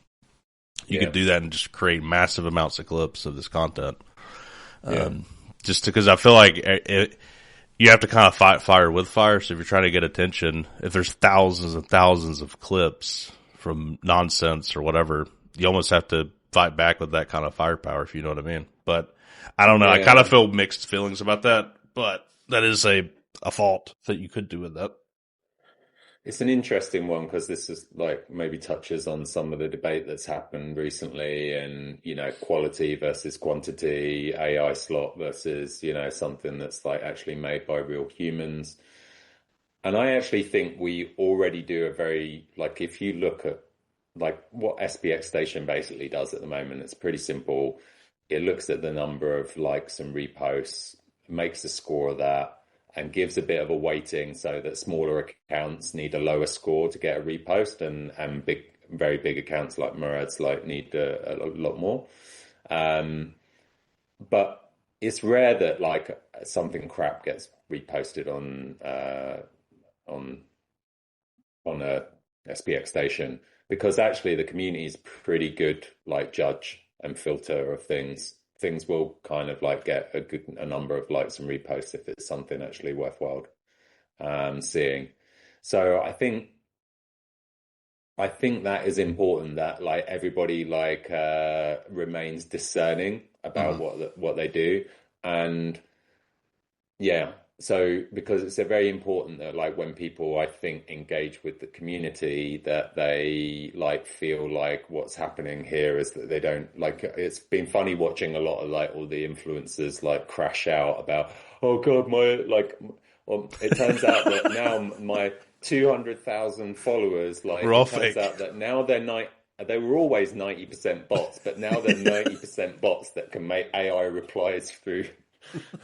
You Yeah. could do that and just create massive amounts of clips of this content. Yeah. Just because I feel like you have to kind of fight fire with fire. So if you're trying to get attention, if there's thousands and thousands of clips from nonsense or whatever, you almost have to fight back with that kind of firepower, if you know what I mean. But I don't know. I kind of Yeah. feel mixed feelings about that, but that is a fault that you could do with that. It's an interesting one because this is like maybe touches on some of the debate that's happened recently and, you know, quality versus quantity, AI slot versus, you know, something that's like actually made by real humans. And I actually think we already do a very, like, if you look at like what SPX Station basically does at the moment, it's pretty simple. It looks at the number of likes and reposts, makes a score of that, and gives a bit of a weighting so that smaller accounts need a lower score to get a repost, and big, very big accounts like Murad's like need a lot more. Um, but it's rare that like something crap gets reposted on on a SPX station because actually the community is pretty good, like judge and filter of things. Things will kind of like get a number of likes and reposts if it's something actually worthwhile seeing. So I think that is important that like everybody like remains discerning about Mm-hmm. what they do. And yeah. So because it's a very important that like when people I think engage with the community that they like feel like what's happening here is that they don't like it's been funny watching a lot of like all the influencers like crash out about oh God my like well it turns out that now my 200,000 followers like We're all it turns fake. out that now they were always 90% bots, but now they're 90% bots that can make AI replies through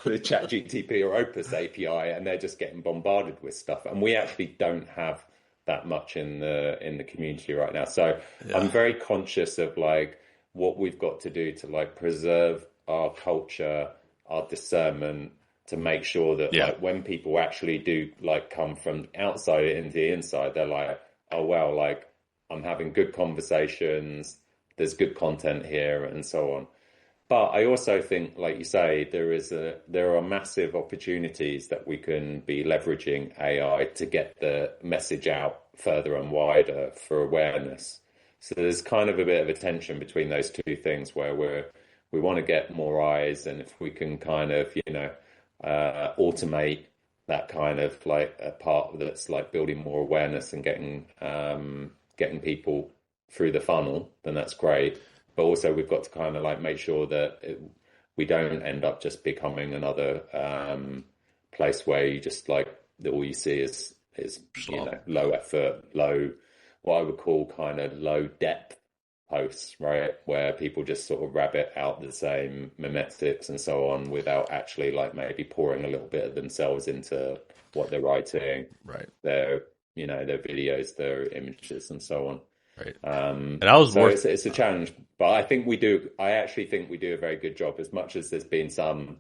the ChatGTP or Opus API, and they're just getting bombarded with stuff. And we actually don't have that much in the community right now. So I'm Yeah. very conscious of like what we've got to do to like preserve our culture, our discernment, to make sure that Yeah. like when people actually do like come from outside into the inside, they're like, oh well, like I'm having good conversations, there's good content here, and so on. But I also think, like you say, there are massive opportunities that we can be leveraging AI to get the message out further and wider for awareness. So there's kind of a bit of a tension between those two things where we want to get more eyes, and if we can kind of, you know, automate that kind of like a part that's like building more awareness and getting people through the funnel, then that's great. But also we've got to kind of like make sure that we don't end up just becoming another place where you just like all you see is Slop. low effort, low, what I would call kind of low depth posts, right? Where people just sort of rabbit out the same memetics and so on without actually like maybe pouring a little bit of themselves into what they're writing, Right. their their videos, their images, and so on. Right. And I was So more. it's a challenge, but I think we do. I actually think we do a very good job. As much as there's been some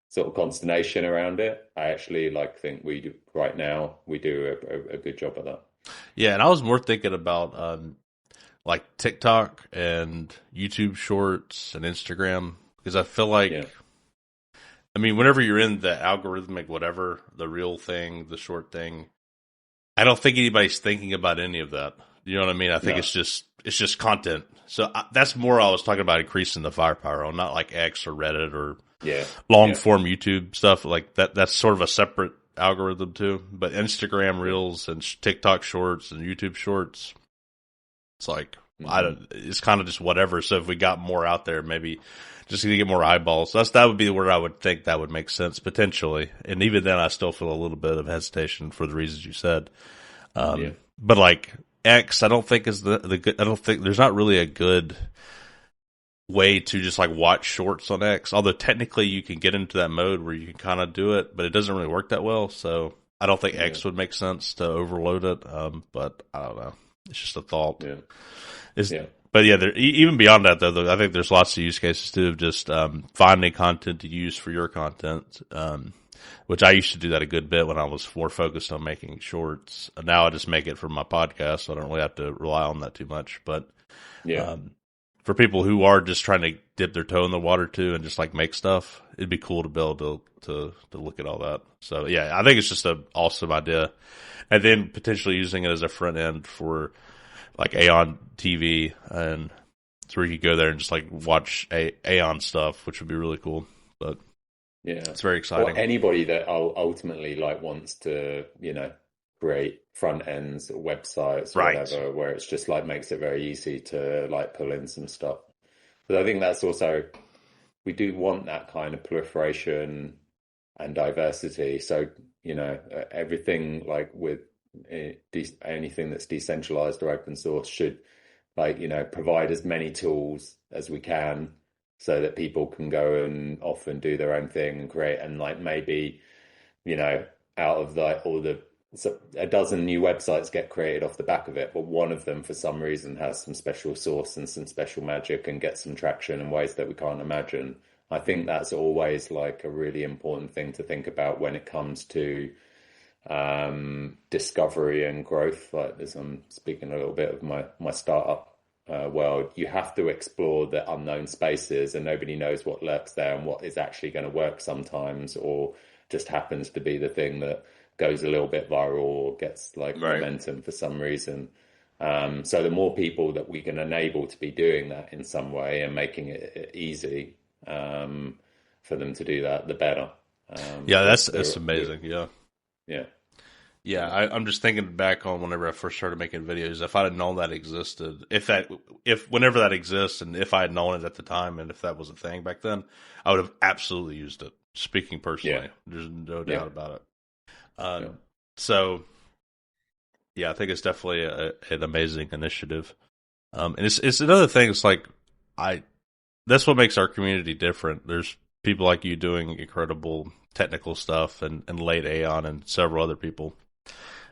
sort of consternation around it, I actually think we do right now. We do a good job of that. Yeah, and I was more thinking about like TikTok and YouTube Shorts and Instagram because I feel like, Yeah, I mean, whenever you're in the algorithmic whatever, the real thing, the short thing, I don't think anybody's thinking about any of that. You know what I mean? I think no, it's just content. So that's more I was talking about increasing the firepower on, not like X or Reddit or yeah, long yeah, form YouTube stuff like that. That's sort of a separate algorithm too. But Instagram yeah. Reels and TikTok Shorts and YouTube Shorts, it's like Hmm. it's kind of just whatever. So if we got more out there, maybe just to get more eyeballs. So that would be where I would think that would make sense potentially. And even then, I still feel a little bit of hesitation for the reasons you said. Yeah, But like X, I don't think is the good. I don't think there's not really a good way to just like watch shorts on X. Although technically you can get into that mode where you can kind of do it, but it doesn't really work that well. So I don't think yeah, X would make sense to overload it. But I don't know. It's just a thought. yeah, Is yeah, But yeah, even beyond that though, I think there's lots of use cases too of just finding content to use for your content. Which I used to do that a good bit when I was more focused on making shorts. Now I just make it for my podcast, so I don't really have to rely on that too much. But yeah. um, for people who are just trying to dip their toe in the water too and just like make stuff, it'd be cool to be able to look at all that. So yeah, I think it's just an awesome idea. And then potentially using it as a front end for like Aeon TV, and so where you could go there and just like watch Aeon stuff, which would be really cool. But Yeah. it's very Or exciting. anybody that ultimately wants to, create front ends, or websites, or Right. whatever, where it's just makes it very easy to pull in some stuff. But I think that's also, we do want that kind of proliferation and diversity. So, everything with anything that's decentralized or open source should provide as many tools as we can so that people can go and often do their own thing and create and maybe you know out of all the so a dozen new websites get created off the back of it, but one of them for some reason has some special sauce and some special magic and gets some traction in ways that we can't imagine. I think that's always a really important thing to think about when it comes to discovery and growth. Like as I'm speaking a little bit of my startup world, you have to explore the unknown spaces, and nobody knows what lurks there and what is actually going to work sometimes, or just happens to be the thing that goes a little bit viral or gets Right. momentum for some reason. So the more people that we can enable to be doing that in some way and making it easy for them to do that, the better. Yeah, Because that's they're amazing. Yeah. yeah, Yeah, yeah, I'm just thinking back on whenever I first started making videos. If I'd have known that existed, if whenever that exists, and if I had known it at the time, and if that was a thing back then, I would have absolutely used it. Speaking yeah, personally, there's no yeah, doubt about it. yeah. So yeah, I think it's definitely an amazing initiative. And it's another thing. It's like I that's what makes our community different. There's people like you doing incredible technical stuff, and late Aeon and several other people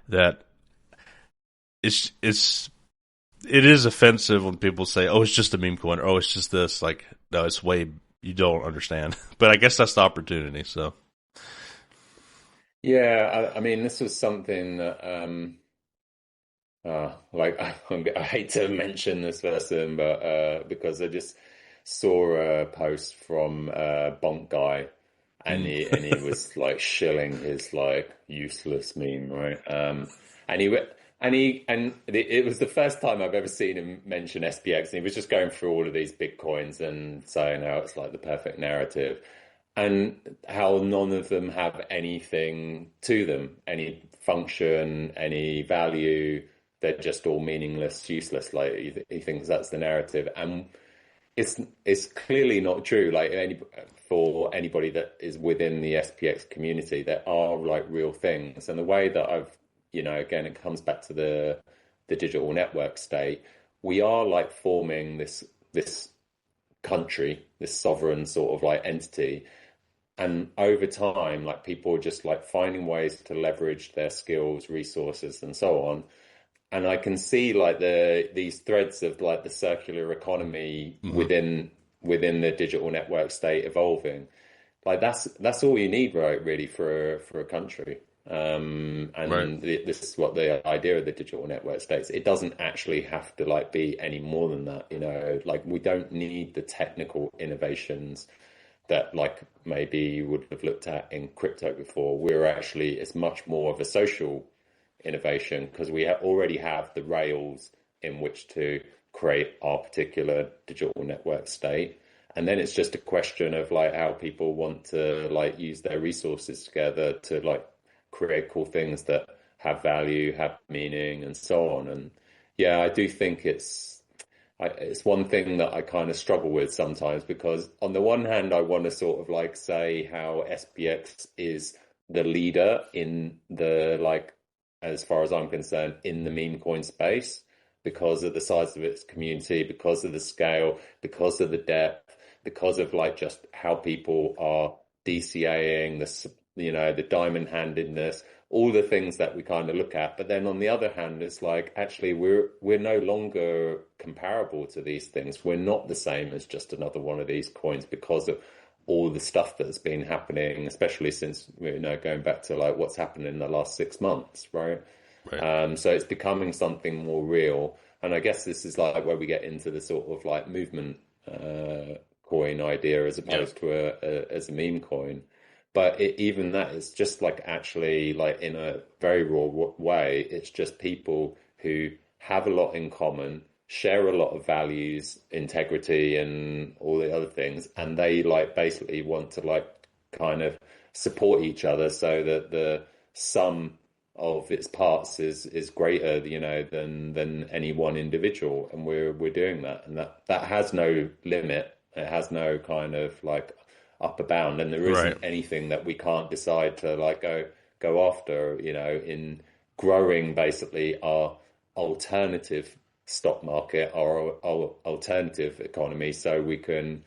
that it is offensive when people say, "Oh, it's just a meme coin," or "Oh, it's just this." Like, no, it's way you don't understand. But I guess that's the opportunity. So, Yeah, I mean, this was something that, I hate to mention this person, but because I just saw a post from Bonk Guy, and mm. he was shilling his useless meme, right? And he wa- and it was the first time I've ever seen him mention SPX, and he was just going through all of these big coins and saying how it's the perfect narrative, and how none of them have anything to them, any function, any value. they're just all meaningless, useless. Like he thinks that's the narrative, and it's clearly not true. Like for anybody that is within the SPX community, there are like real things, and the way that I've, again, it comes back to the digital network state. We are like forming this country, this sovereign sort of like entity. And over time, like people are just like finding ways to leverage their skills, resources, and so on. And I can see like these threads of like the circular economy within the digital network state evolving. Like that's all you need, right? Really for a country. This is what the idea of the digital network states. It doesn't actually have to like be any more than that. Like we don't need the technical innovations that like maybe you would have looked at in crypto before. It's much more of a social innovation because we already have the rails in which to create our particular digital network state. And then it's just a question of like how people want to like use their resources together to like create cool things that have value, have meaning, and so on. And yeah, I do think it's one thing that I kind of struggle with sometimes, because on the one hand, I want to sort of like say how SPX is the leader in the, like, as far as I'm concerned, in the meme coin space because of the size of its community, because of the scale, because of the depth, because of like just how people are DCAing, the diamond handedness, all the things that we kind of look at. But then on the other hand, it's like, actually, we're no longer comparable to these things. We're not the same as just another one of these coins because of all the stuff that's been happening, especially since, going back to like what's happened in the last 6 months, right? So it's becoming something more real. And I guess this is like where we get into the sort of like movement coin idea as opposed to as a meme coin. But even that is just like actually like in a very raw way, it's just people who have a lot in common, share a lot of values, integrity and all the other things. And they like basically want to like kind of support each other so that the sum of its parts is greater, than any one individual. And we're doing that. And that has no limit. It has no kind of like upper bound, and there isn't anything that we can't decide to like go after, in growing basically our alternative stock market, our alternative economy, so we can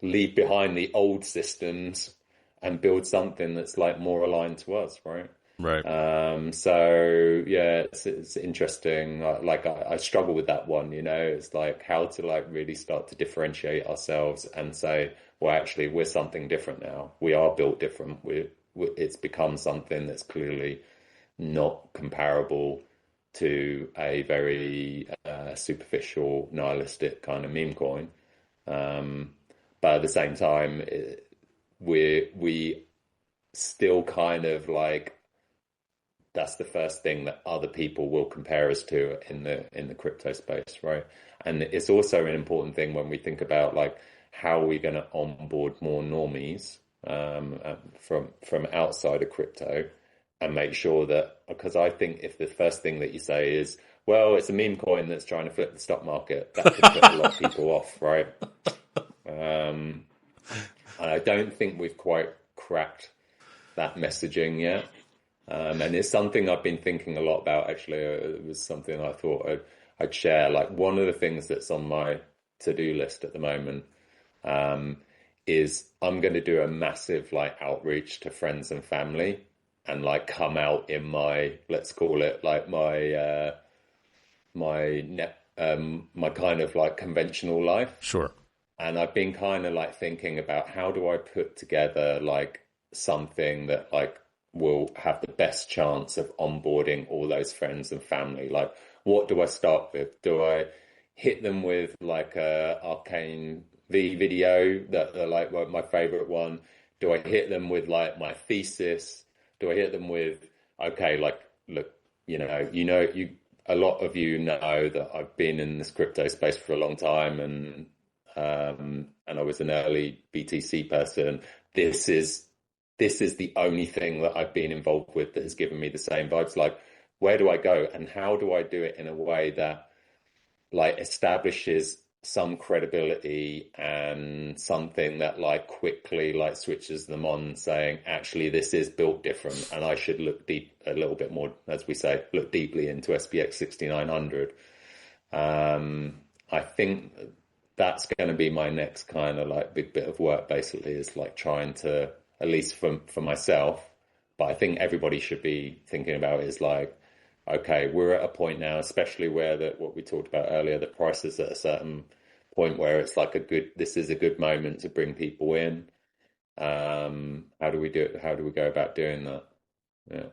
leave behind the old systems and build something that's like more aligned to us, right? So yeah, it's interesting. Like I struggle with that one, it's like how to like really start to differentiate ourselves and say, well, actually, we're something different now. We are built different. It's become something that's clearly not comparable to a very superficial, nihilistic kind of meme coin. But at the same time, we still kind of like, that's the first thing that other people will compare us to in the crypto space, right? And it's also an important thing when we think about like how we're going to onboard more normies from outside of crypto, and make sure that, because I think if the first thing that you say is, well, it's a meme coin that's trying to flip the stock market, that could put a lot of people off, right? And I don't think we've quite cracked that messaging yet. And it's something I've been thinking a lot about, actually. It was something I thought I'd share. Like one of the things that's on my to-do list at the moment is I'm going to do a massive like outreach to friends and family and like come out in my, let's call it like my my kind of like conventional life. Sure. And I've been kind of like thinking about how do I put together like something that like will have the best chance of onboarding all those friends and family. Like, what do I start with? Do I hit them with like a Arcane V video that are like my favorite one? Do I hit them with like my thesis? Do I hit them with, okay, like, look, a lot of you know that I've been in this crypto space for a long time, and I was an early BTC person. This is the only thing that I've been involved with that has given me the same vibes. Like, where do I go and how do I do it in a way that like establishes some credibility and something that like quickly like switches them on, saying actually this is built different and I should look deep a little bit more, as we say, look deeply into SPX6900. I think that's going to be my next kind of like big bit of work, basically, is like trying to, at least for myself, but I think everybody should be thinking about is like, okay, we're at a point now, especially where what we talked about earlier, the price is at a certain point where it's like this is a good moment to bring people in. How do we do it? How do we go about doing that? Yeah.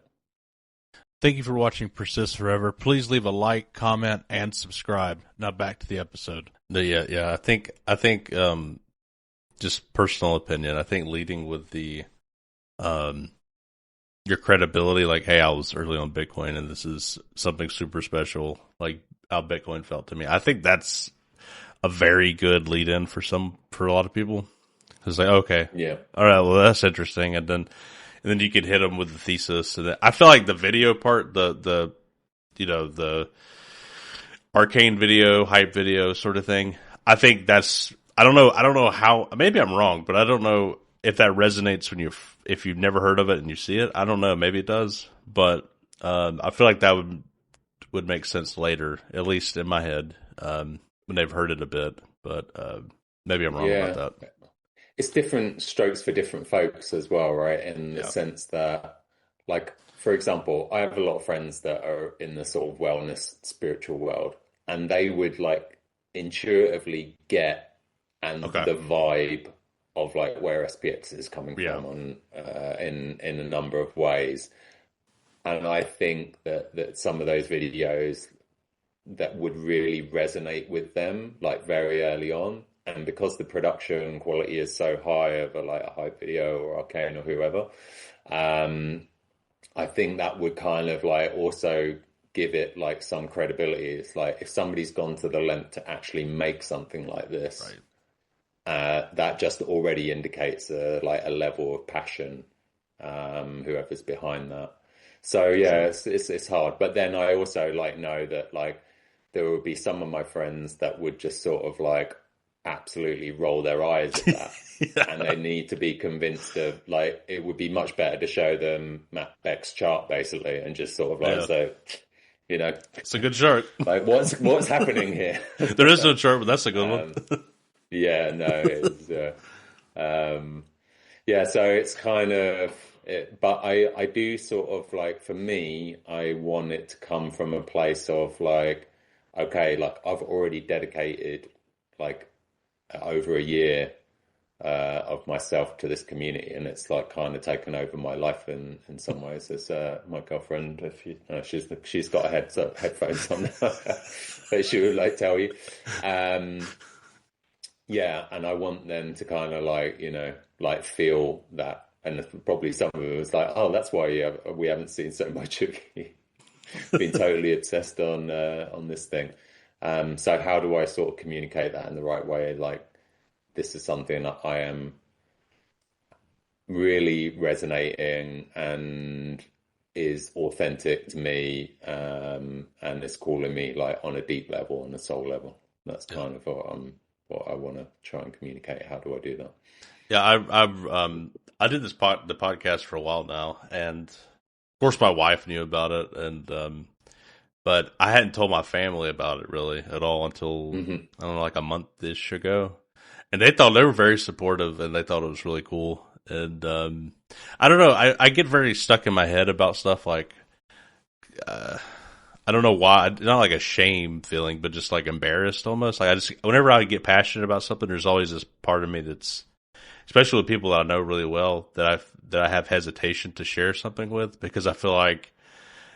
Thank you for watching Persist Forever. Please leave a like, comment, and subscribe. Now back to the episode. Yeah. I think, just personal opinion. I think leading with the, your credibility, like, hey, I was early on Bitcoin, and this is something super special, like how Bitcoin felt to me. I think that's a very good lead-in for a lot of people. It's like, okay, yeah, all right, well, that's interesting, and then you could hit them with the thesis. And I feel like the video part, the arcane video, hype video sort of thing. I think that's, I don't know how, maybe I'm wrong, but I don't know if that resonates if you've never heard of it and you see it. I don't know, maybe it does, but I feel like that would make sense later, at least in my head, when they've heard it a bit, but maybe I'm wrong about that. It's different strokes for different folks as well, right? In the sense that, like, for example, I have a lot of friends that are in the sort of wellness, spiritual world, and they would like intuitively get the vibe of like where SPX is coming from on in a number of ways. And I think that some of those videos that would really resonate with them like very early on. And because the production quality is so high over like a hype video or arcane or whoever, I think that would kind of like also give it like some credibility. It's like if somebody's gone to the length to actually make something like this, that just already indicates like a level of passion, whoever's behind that. So yeah, it's hard. But then I also like know that like there would be some of my friends that would just sort of like absolutely roll their eyes at that. And they need to be convinced of like it would be much better to show them Matt Beck's chart basically and just sort of like so, you know, it's a good chart. Like what's happening here? There is no chart, but that's a good one. Yeah, no, it's so it's kind of it, but I do sort of like, for me, I want it to come from a place of like, okay, like I've already dedicated like over a year of myself to this community, and it's like kind of taken over my life in some ways. As my girlfriend, if you she's got headphones on, that she would like tell you. Yeah, and I want them to kind of like, you know, like feel that, and probably some of it was like, oh, that's why we haven't seen so much of you. Been totally obsessed on this thing. So how do I sort of communicate that in the right way? Like, this is something that I am really resonating and is authentic to me, and it's calling me like on a deep level, on a soul level. That's kind of what I want to try and communicate. How do I do that? Yeah, I did the podcast for a while now, and of course my wife knew about it, and but I hadn't told my family about it really at all until I don't know, like a month-ish ago, and they were very supportive, and they thought it was really cool. And I don't know, I get very stuck in my head about stuff like I don't know why, not like a shame feeling, but just like embarrassed almost. Like whenever I get passionate about something, there's always this part of me that's, especially with people that I know really well, that I have hesitation to share something with, because I feel like,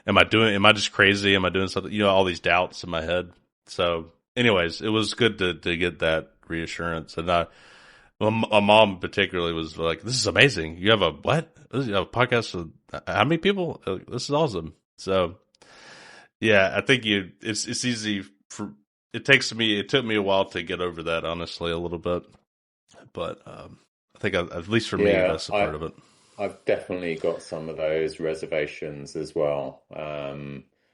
am I just crazy? Am I doing something? You know, all these doubts in my head. So anyways, it was good to get that reassurance. And my mom particularly was like, this is amazing. You have a what? You have a podcast with how many people? This is awesome. So yeah, I think it's easy it took me a while to get over that, honestly, a little bit. But I think at least for me, that's a part of it. I've definitely got some of those reservations as well.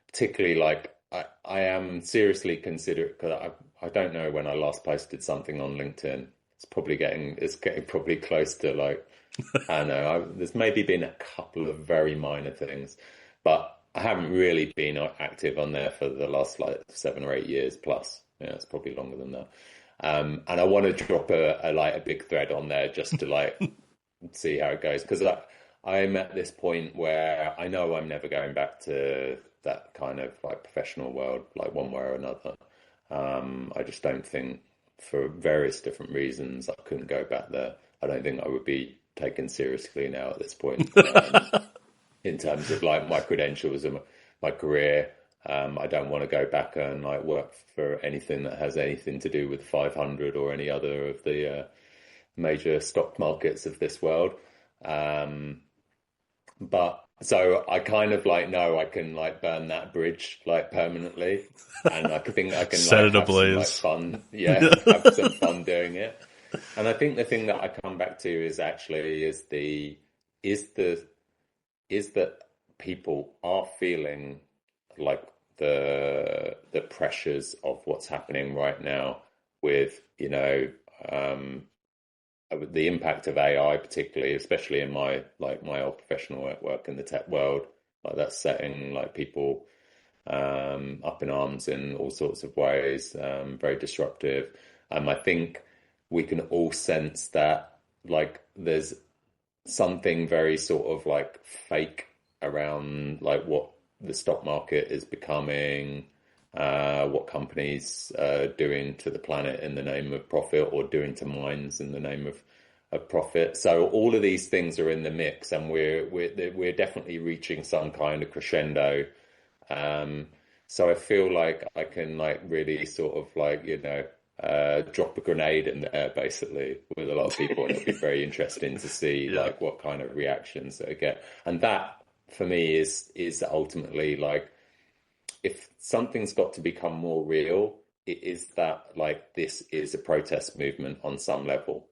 particularly like I am seriously considering, because I don't know when I last posted something on LinkedIn. It's getting probably close to like, I don't know, there's maybe been a couple of very minor things, but I haven't really been active on there for the last like 7 or 8 years plus. Yeah, it's probably longer than that. And I want to drop a big thread on there just to like see how it goes, because I'm at this point where I know I'm never going back to that kind of like professional world, like one way or another. I just don't think, for various different reasons, I couldn't go back there. I don't think I would be taken seriously now at this point, in terms of like my credentials and my career. I don't want to go back and like work for anything that has anything to do with 500 or any other of the major stock markets of this world. But so I kind of like know I can like burn that bridge like permanently, and I think I can Set like it have some like ablaze. fun, yeah, have some fun doing it. And I think the thing that I come back to is actually is the is that people are feeling like the pressures of what's happening right now with, the impact of AI, particularly, especially in my old professional work in the tech world, like that's setting like people up in arms in all sorts of ways, very disruptive. I think we can all sense that like there's something very sort of like fake around like what the stock market is becoming, what companies are doing to the planet in the name of profit, or doing to mines in the name of profit. So all of these things are in the mix, and we're definitely reaching some kind of crescendo. So I feel like I can like really sort of like, drop a grenade in the air basically with a lot of people, and it'll be very interesting to see Yeah. like what kind of reactions that I get. And that for me is ultimately like, if something's got to become more real, it is that like this is a protest movement on some level.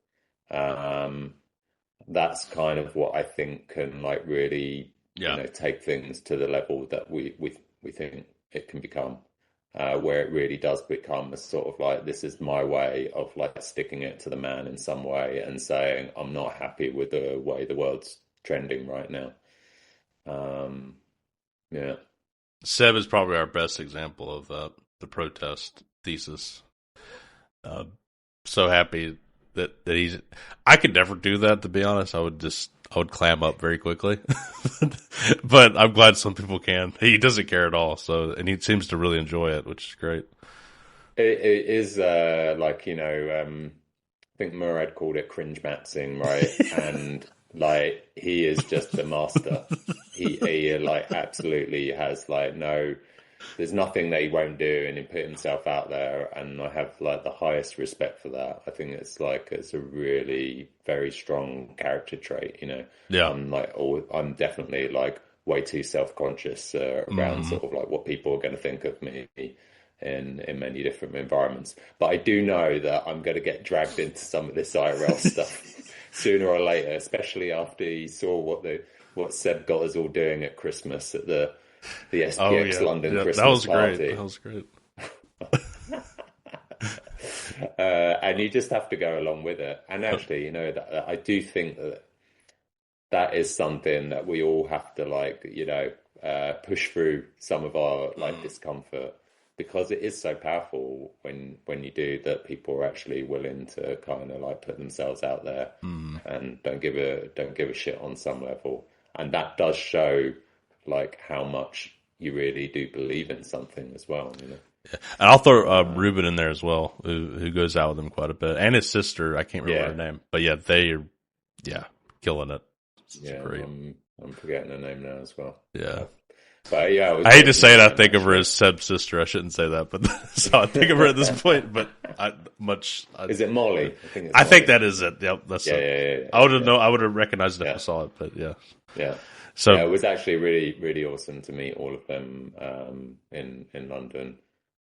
Um, that's kind of what I think can like really, Yeah. take things to the level that we think it can become, where it really does become a sort of like, this is my way of like sticking it to the man in some way and saying, I'm not happy with the way the world's trending right now. Yeah. Seb is probably our best example of the protest thesis. Uh, so happy that he's. I could never do that, to be honest. I would clam up very quickly. But I'm glad some people can. He doesn't care at all. So, and he seems to really enjoy it, which is great. It is like, I think Murad called it cringe maxing, right? And like he is just the master. He like absolutely has like no, there's nothing that he won't do, and he put himself out there, and I have like the highest respect for that. I think it's a really very strong character trait, Yeah. I'm definitely like way too self-conscious around sort of like what people are going to think of me in many different environments. But I do know that I'm going to get dragged into some of this IRL stuff sooner or later, especially after he saw what Seb got us all doing at Christmas at the Oh SPX yeah. London Yeah. That Christmas was great. party. That was great. And you just have to go along with it. And actually, that I do think that is something that we all have to like, push through some of our like discomfort, because it is so powerful when you do that. People are actually willing to kind of like put themselves out there and don't give a shit on some level. And that does show like how much you really do believe in something as well, And I'll throw Ruben in there as well, who goes out with him quite a bit, and his sister. I can't remember her name, but yeah, killing it. It's great. I'm forgetting her name now as well. Yeah. But yeah, I hate to say it. I think of her as Seb's sister. I shouldn't say that, but so I think of her at this point. But is it Molly? I think that is it. Yep, that's it. Yeah, I would have known. I would have recognized it if I saw it. But yeah. So it was actually really, really awesome to meet all of them in London,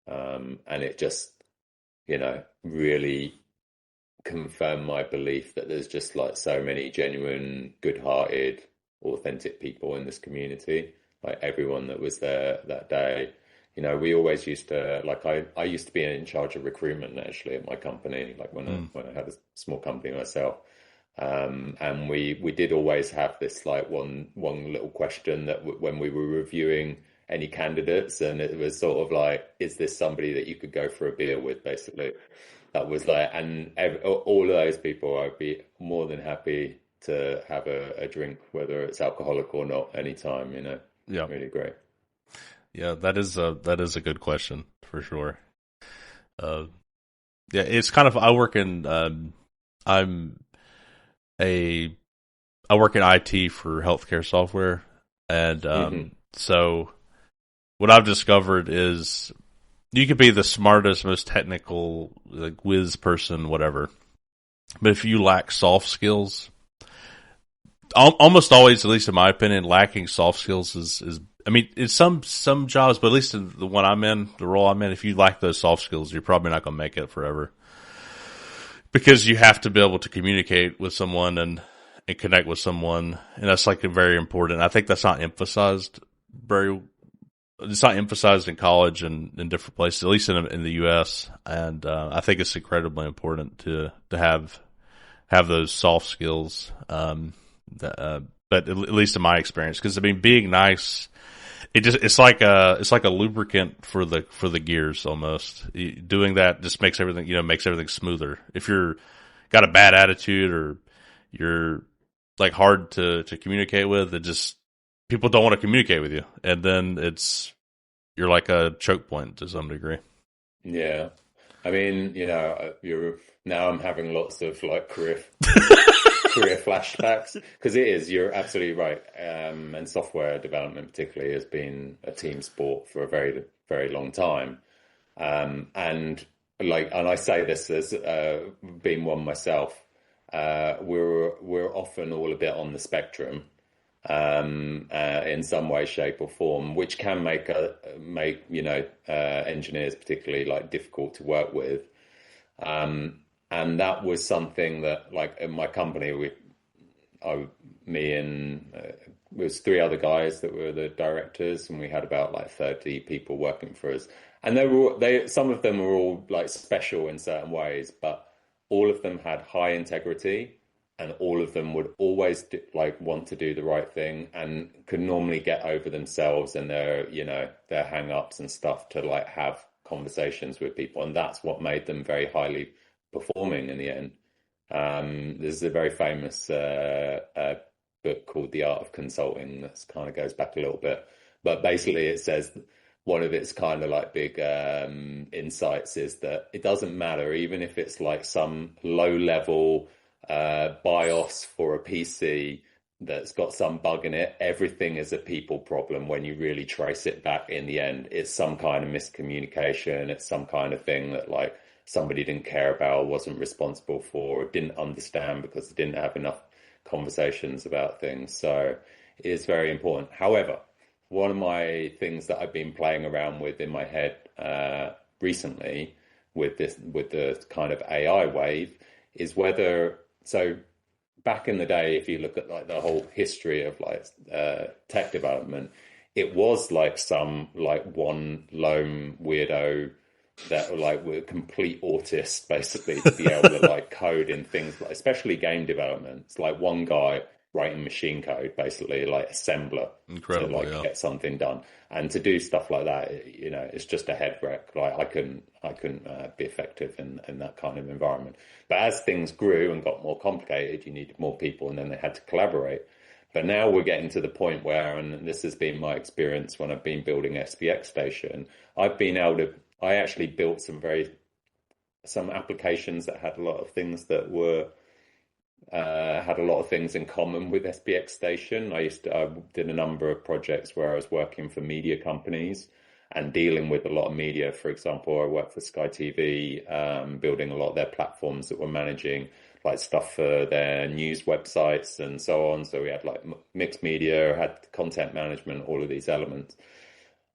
and it just really confirmed my belief that there's just like so many genuine, good-hearted, authentic people in this community. like everyone that was there that day. You know, we always used to, like, I used to be in charge of recruitment actually at my company, like when I had a small company myself. And we did always have this like one little question that when we were reviewing any candidates, and it was sort of like, is this somebody that you could go for a beer with, basically? That was like, and all of those people, I'd be more than happy to have a drink, whether it's alcoholic or not, anytime, you know. Yeah. Really great. Yeah, that is a good question for sure. Yeah, it's kind of, I work in I work in IT for healthcare software, and so what I've discovered is you could be the smartest, most technical, like whiz person, whatever, but if you lack soft skills, almost always, at least in my opinion, lacking soft skills is I mean, it's some jobs, but at least in the one I'm in, the role I'm in, if you lack those soft skills, you're probably not going to make it forever. Because you have to be able to communicate with someone and connect with someone, and that's like very important. I think that's not emphasized it's not emphasized in college and in different places, at least in the U.S. And I think it's incredibly important to have those soft skills. But at least in my experience, because I mean, being nice, it's like a lubricant for the gears almost. Doing that just makes everything smoother. If you're got a bad attitude or you're like hard to communicate with, it just, people don't want to communicate with you, and then you're like a choke point to some degree. Yeah. I mean, you know, now I'm having lots of like career flashbacks, because you're absolutely right. And software development particularly has been a team sport for a very, very long time. And I say this as being one myself, we're often all a bit on the spectrum, in some way, shape or form, which can make engineers particularly like difficult to work with. And that was something that, like, in my company, me and it was three other guys that were the directors, and we had about like 30 people working for us. And some of them were all like special in certain ways, but all of them had high integrity, and all of them would always want to do the right thing, and could normally get over themselves and their hang-ups and stuff to like have conversations with people, and that's what made them very highly performing in the end. This is a very famous book called The Art of Consulting that kind of goes back a little bit, but basically it says one of its kind of like big insights is that it doesn't matter, even if it's like some low level BIOS for a PC that's got some bug in it, everything is a people problem. When you really trace it back, in the end, it's some kind of miscommunication. It's some kind of thing that like somebody didn't care about, wasn't responsible for, or didn't understand because they didn't have enough conversations about things. So it is very important. However, one of my things that I've been playing around with in my head recently with the kind of AI wave is whether, so back in the day, if you look at like the whole history of like tech development, it was like some like one lone weirdo that were a complete autist, basically, to be able to like code in things like, especially game development. It's like one guy writing machine code, basically like assembler. Incredible, to get something done, and to do stuff like that, it's just a head wreck. Like I couldn't be effective in that kind of environment. But as things grew and got more complicated, you needed more people, and then they had to collaborate. But now we're getting to the point where, and this has been my experience when I've been building SPX Station, I actually built some applications that had a lot of things that were had a lot of things in common with SPX Station. I did a number of projects where I was working for media companies and dealing with a lot of media. For example, I worked for Sky TV, building a lot of their platforms that were managing like stuff for their news websites and so on. So we had like mixed media, had content management, all of these elements.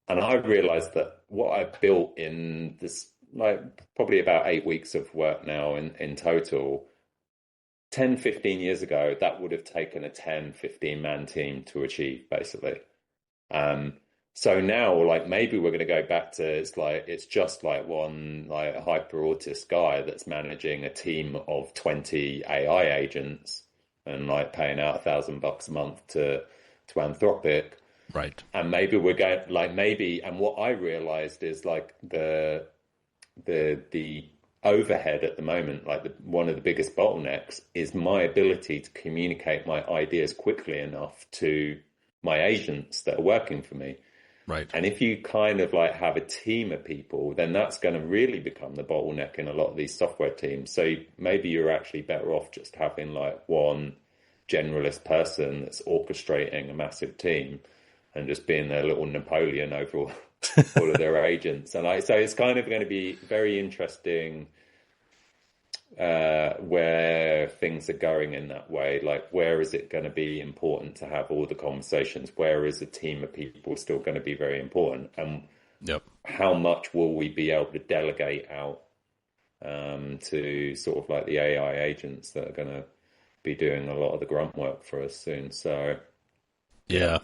And I realized that what I built in this, like probably about 8 weeks of work now in total, 10, 15 years ago, that would have taken a 10, 15 man team to achieve, basically. So now, like, maybe we're going to go back to it's just like one like hyper autist guy that's managing a team of 20 AI agents and like paying out $1,000 a month to Anthropic. Right. And maybe we're going like maybe. And what I realized is like the overhead at the moment, like one of the biggest bottlenecks is my ability to communicate my ideas quickly enough to my agents that are working for me. Right. And if you kind of like have a team of people, then that's going to really become the bottleneck in a lot of these software teams. So maybe you're actually better off just having like one generalist person that's orchestrating a massive team and just being their little Napoleon over all of their agents. And so it's kind of going to be very interesting where things are going in that way. Like, where is it going to be important to have all the conversations? Where is a team of people still going to be very important? And how much will we be able to delegate out to sort of like the AI agents that are going to be doing a lot of the grunt work for us soon? So, yeah.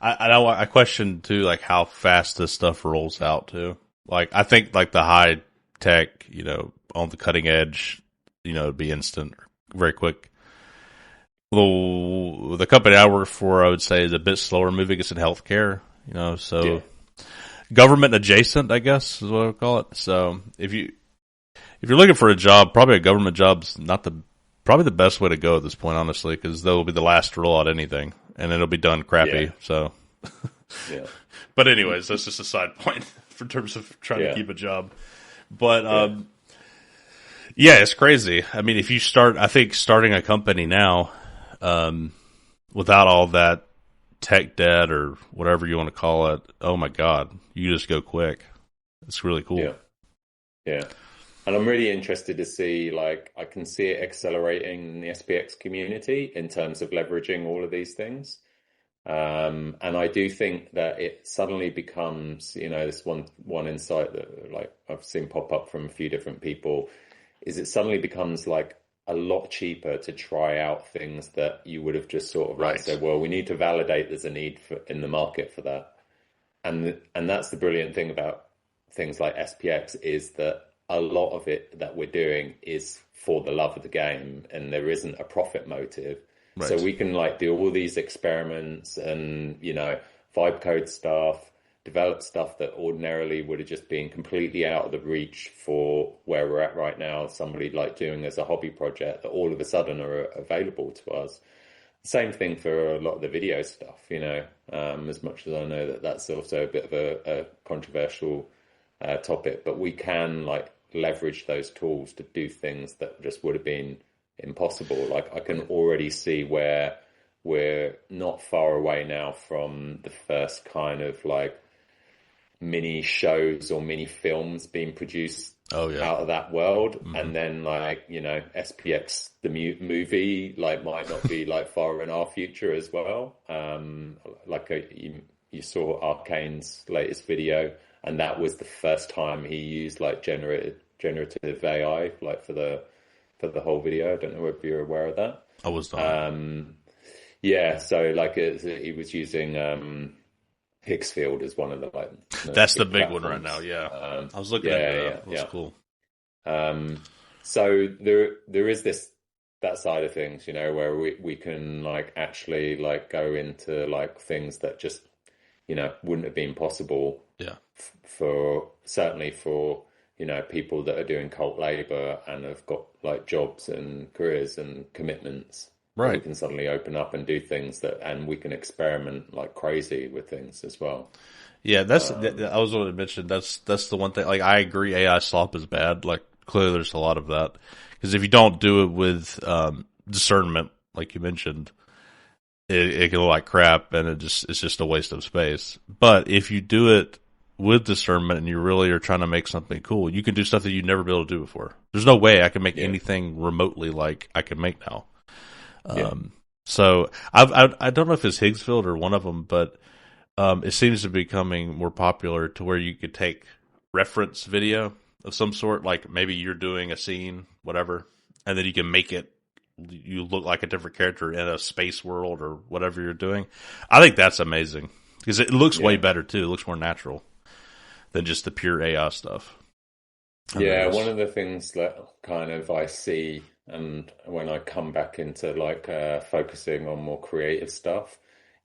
I question too, like how fast this stuff rolls out too. Like, I think like the high tech, on the cutting edge, it'd be instant, very quick. The company I work for, I would say, is a bit slower moving. It's in healthcare, so government adjacent, I guess, is what I would call it. So if you're looking for a job, probably a government job's probably the best way to go at this point, honestly, because they'll be the last to roll out anything, and it'll be done crappy. Yeah. So, but anyways, that's just a side point in terms of trying to keep a job. But it's crazy. I mean, if you starting a company now, without all that tech debt or whatever you want to call it, oh my God, you just go quick. It's really cool. Yeah. And I'm really interested to see, like, I can see it accelerating in the SPX community in terms of leveraging all of these things. And I do think that it suddenly becomes, this one insight that like I've seen pop up from a few different people is it suddenly becomes like a lot cheaper to try out things that you would have just sort of like said, well, we need to validate there's a need in the market for that. And that's the brilliant thing about things like SPX is that a lot of it that we're doing is for the love of the game and there isn't a profit motive. Right. So we can like do all these experiments and, vibe code stuff, develop stuff that ordinarily would have just been completely out of the reach for where we're at right now. Somebody like doing as a hobby project that all of a sudden are available to us. Same thing for a lot of the video stuff, as much as I know that that's also a bit of a controversial topic, but we can like leverage those tools to do things that just would have been impossible. Like I can already see where we're not far away now from the first kind of like mini shows or mini films being produced out of that world. Mm-hmm. And then like, SPX, the movie, like might not be like far in our future as well. You saw Arcane's latest video and that was the first time he used like generative AI, like for the whole video. I don't know if you're aware of that. I was not. So like he was using Higgsfield as one of the like. That's the big platforms. One right now. Yeah, I was looking at that. It was cool. So there is that side of things, where we can like actually like go into like things that just wouldn't have been possible. Yeah. Certainly for people that are doing cult labor and have got like jobs and careers and commitments. Right. We can suddenly open up and do things and we can experiment like crazy with things as well. Yeah, I was going to mention that's the one thing. Like, I agree, AI slop is bad. Like, clearly, there's a lot of that because if you don't do it with discernment, like you mentioned, it can look like crap, and it's just a waste of space. But if you do it with discernment and you really are trying to make something cool, you can do stuff that you'd never be able to do before. There's no way I can make anything remotely like I can make now. So I don't know if it's Higgsfield or one of them, but it seems to be becoming more popular to where you could take reference video of some sort, like maybe you're doing a scene, whatever, and then you can make it you look like a different character in a space world or whatever you're doing. I think that's amazing because it looks way better too. It looks more natural than just the pure AI stuff. One of the things that kind of I see, and when I come back into like focusing on more creative stuff,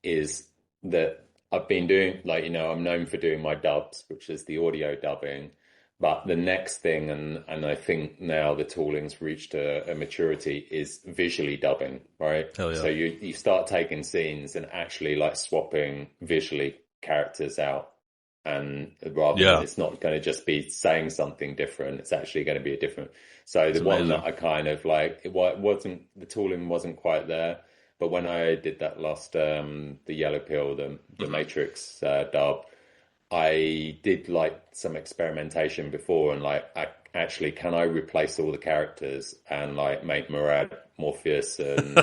is that I've been doing, like, I'm known for doing my dubs, which is the audio dubbing. But the next thing, and I think now the tooling's reached a maturity, is visually dubbing, right? Hell yeah. So you start taking scenes and actually like swapping visually characters out. And rather than it's not going to just be saying something different, it's actually going to be a different. So the one that I kind of like, the tooling wasn't quite there. But when I did that last, the Yellow Pill, the Matrix dub, I did like some experimentation before, and like, can I replace all the characters and like make Murad Morpheus and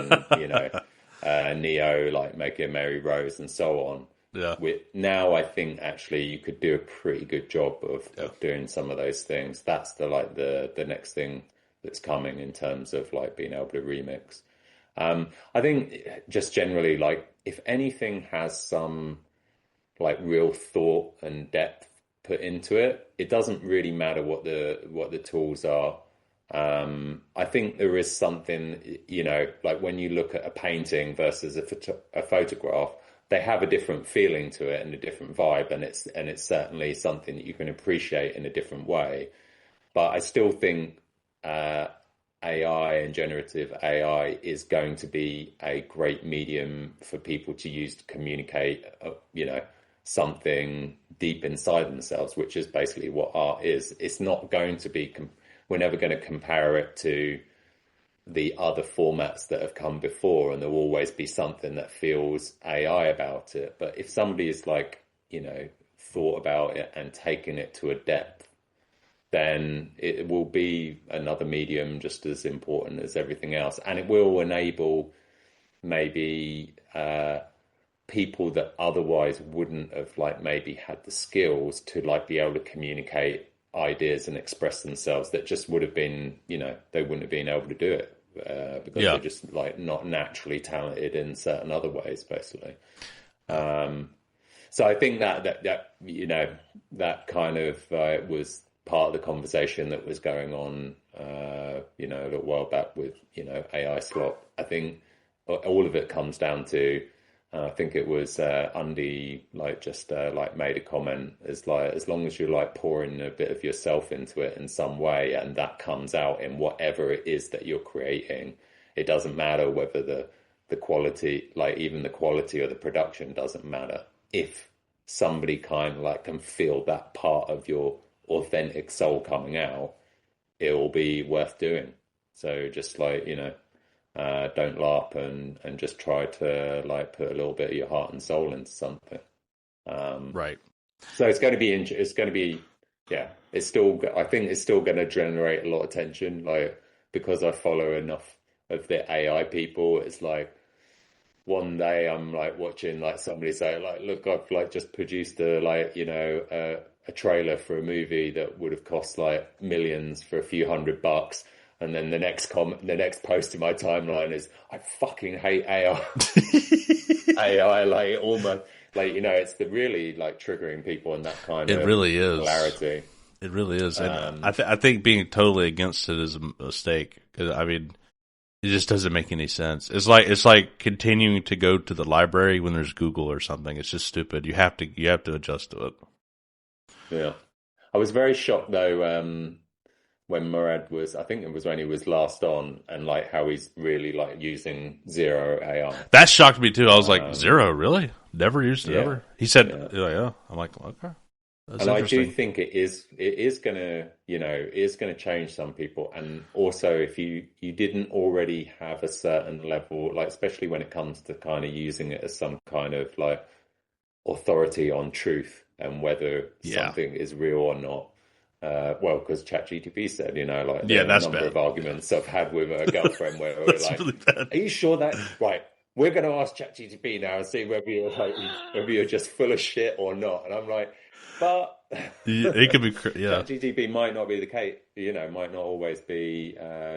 Neo, like making Mary Rose and so on. Yeah. Now I think actually you could do a pretty good job of doing some of those things. That's the next thing that's coming in terms of like being able to remix. I think just generally, like, if anything has some like real thought and depth put into it, it doesn't really matter what the tools are. I think there is something, like when you look at a painting versus a photograph, they have a different feeling to it and a different vibe, and it's certainly something that you can appreciate in a different way. But I still think AI and generative AI is going to be a great medium for people to use to communicate, something deep inside themselves, which is basically what art is. It's not going to be, we're never going to compare it to the other formats that have come before, and there'll always be something that feels AI about it. But if somebody is like, thought about it and taken it to a depth, then it will be another medium just as important as everything else. And it will enable maybe people that otherwise wouldn't have like maybe had the skills to like be able to communicate ideas and express themselves, that just would have been, they wouldn't have been able to do it because they're just like not naturally talented in certain other ways, basically. So I think that kind of was part of the conversation that was going on, a little while back with, AI Slop. I think all of it comes down to, I think it was Undy made a comment as long as you're like pouring a bit of yourself into it in some way, and that comes out in whatever it is that you're creating, it doesn't matter whether the quality, like even the quality of the production doesn't matter. If somebody kind of like can feel that part of your authentic soul coming out, it will be worth doing. So just like, don't LARP and just try to like put a little bit of your heart and soul into something. Right. So it's going to be, it's still, I think it's still going to generate a lot of attention. Like, because I follow enough of the AI people, it's like one day I'm like watching like somebody say like, look, I've like just produced a trailer for a movie that would have cost like millions for a few $100. And then the next post in my timeline is, I fucking hate AI. AI, like almost like, it's the really like triggering people in that kind of polarity. It really is. And I think being totally against it is a mistake. 'Cause, I mean, it just doesn't make any sense. It's like continuing to go to the library when there's Google or something. It's just stupid. You have to adjust to it. Yeah. I was very shocked though, when Murad was, I think it was when he was last on, and like how he's really like using zero AI. That shocked me too. I was like, zero, really? Never used it ever? He said, yeah. I'm like, okay. That's and I do think it is gonna change some people. And also if you didn't already have a certain level, like especially when it comes to kind of using it as some kind of like authority on truth and whether something is real or not. Because ChatGPT said, there are a number of arguments I've had with a girlfriend where we're like, really are you sure that, right, we're going to ask ChatGPT now and see whether you're just full of shit or not. And I'm like, but It could be, yeah, ChatGPT might not be the case, might not always be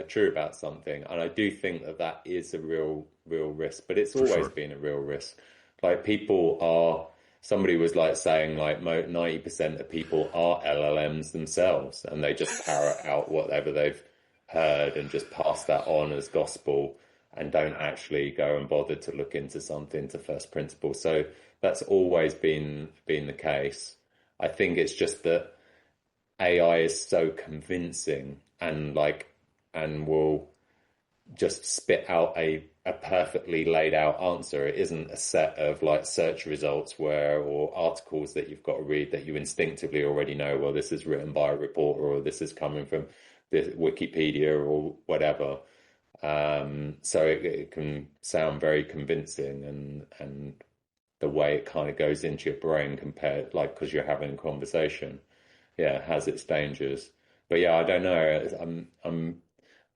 true about something, and I do think that that is a real risk. But it's for always sure. been a real risk. Like people are. Somebody was like saying like 90% of people are LLMs themselves, and they just parrot out whatever they've heard and just pass that on as gospel, and don't actually go and bother to look into something to first principles. So that's always been the case. I think it's just that AI is so convincing and will just spit out a perfectly laid out answer. It isn't a set of like search results or articles that you've got to read that you instinctively already know, well, this is written by a reporter or this is coming from this Wikipedia or whatever. So it can sound very convincing, and the way it kind of goes into your brain compared, like, because you're having a conversation, yeah, it has its dangers. But yeah, I don't know.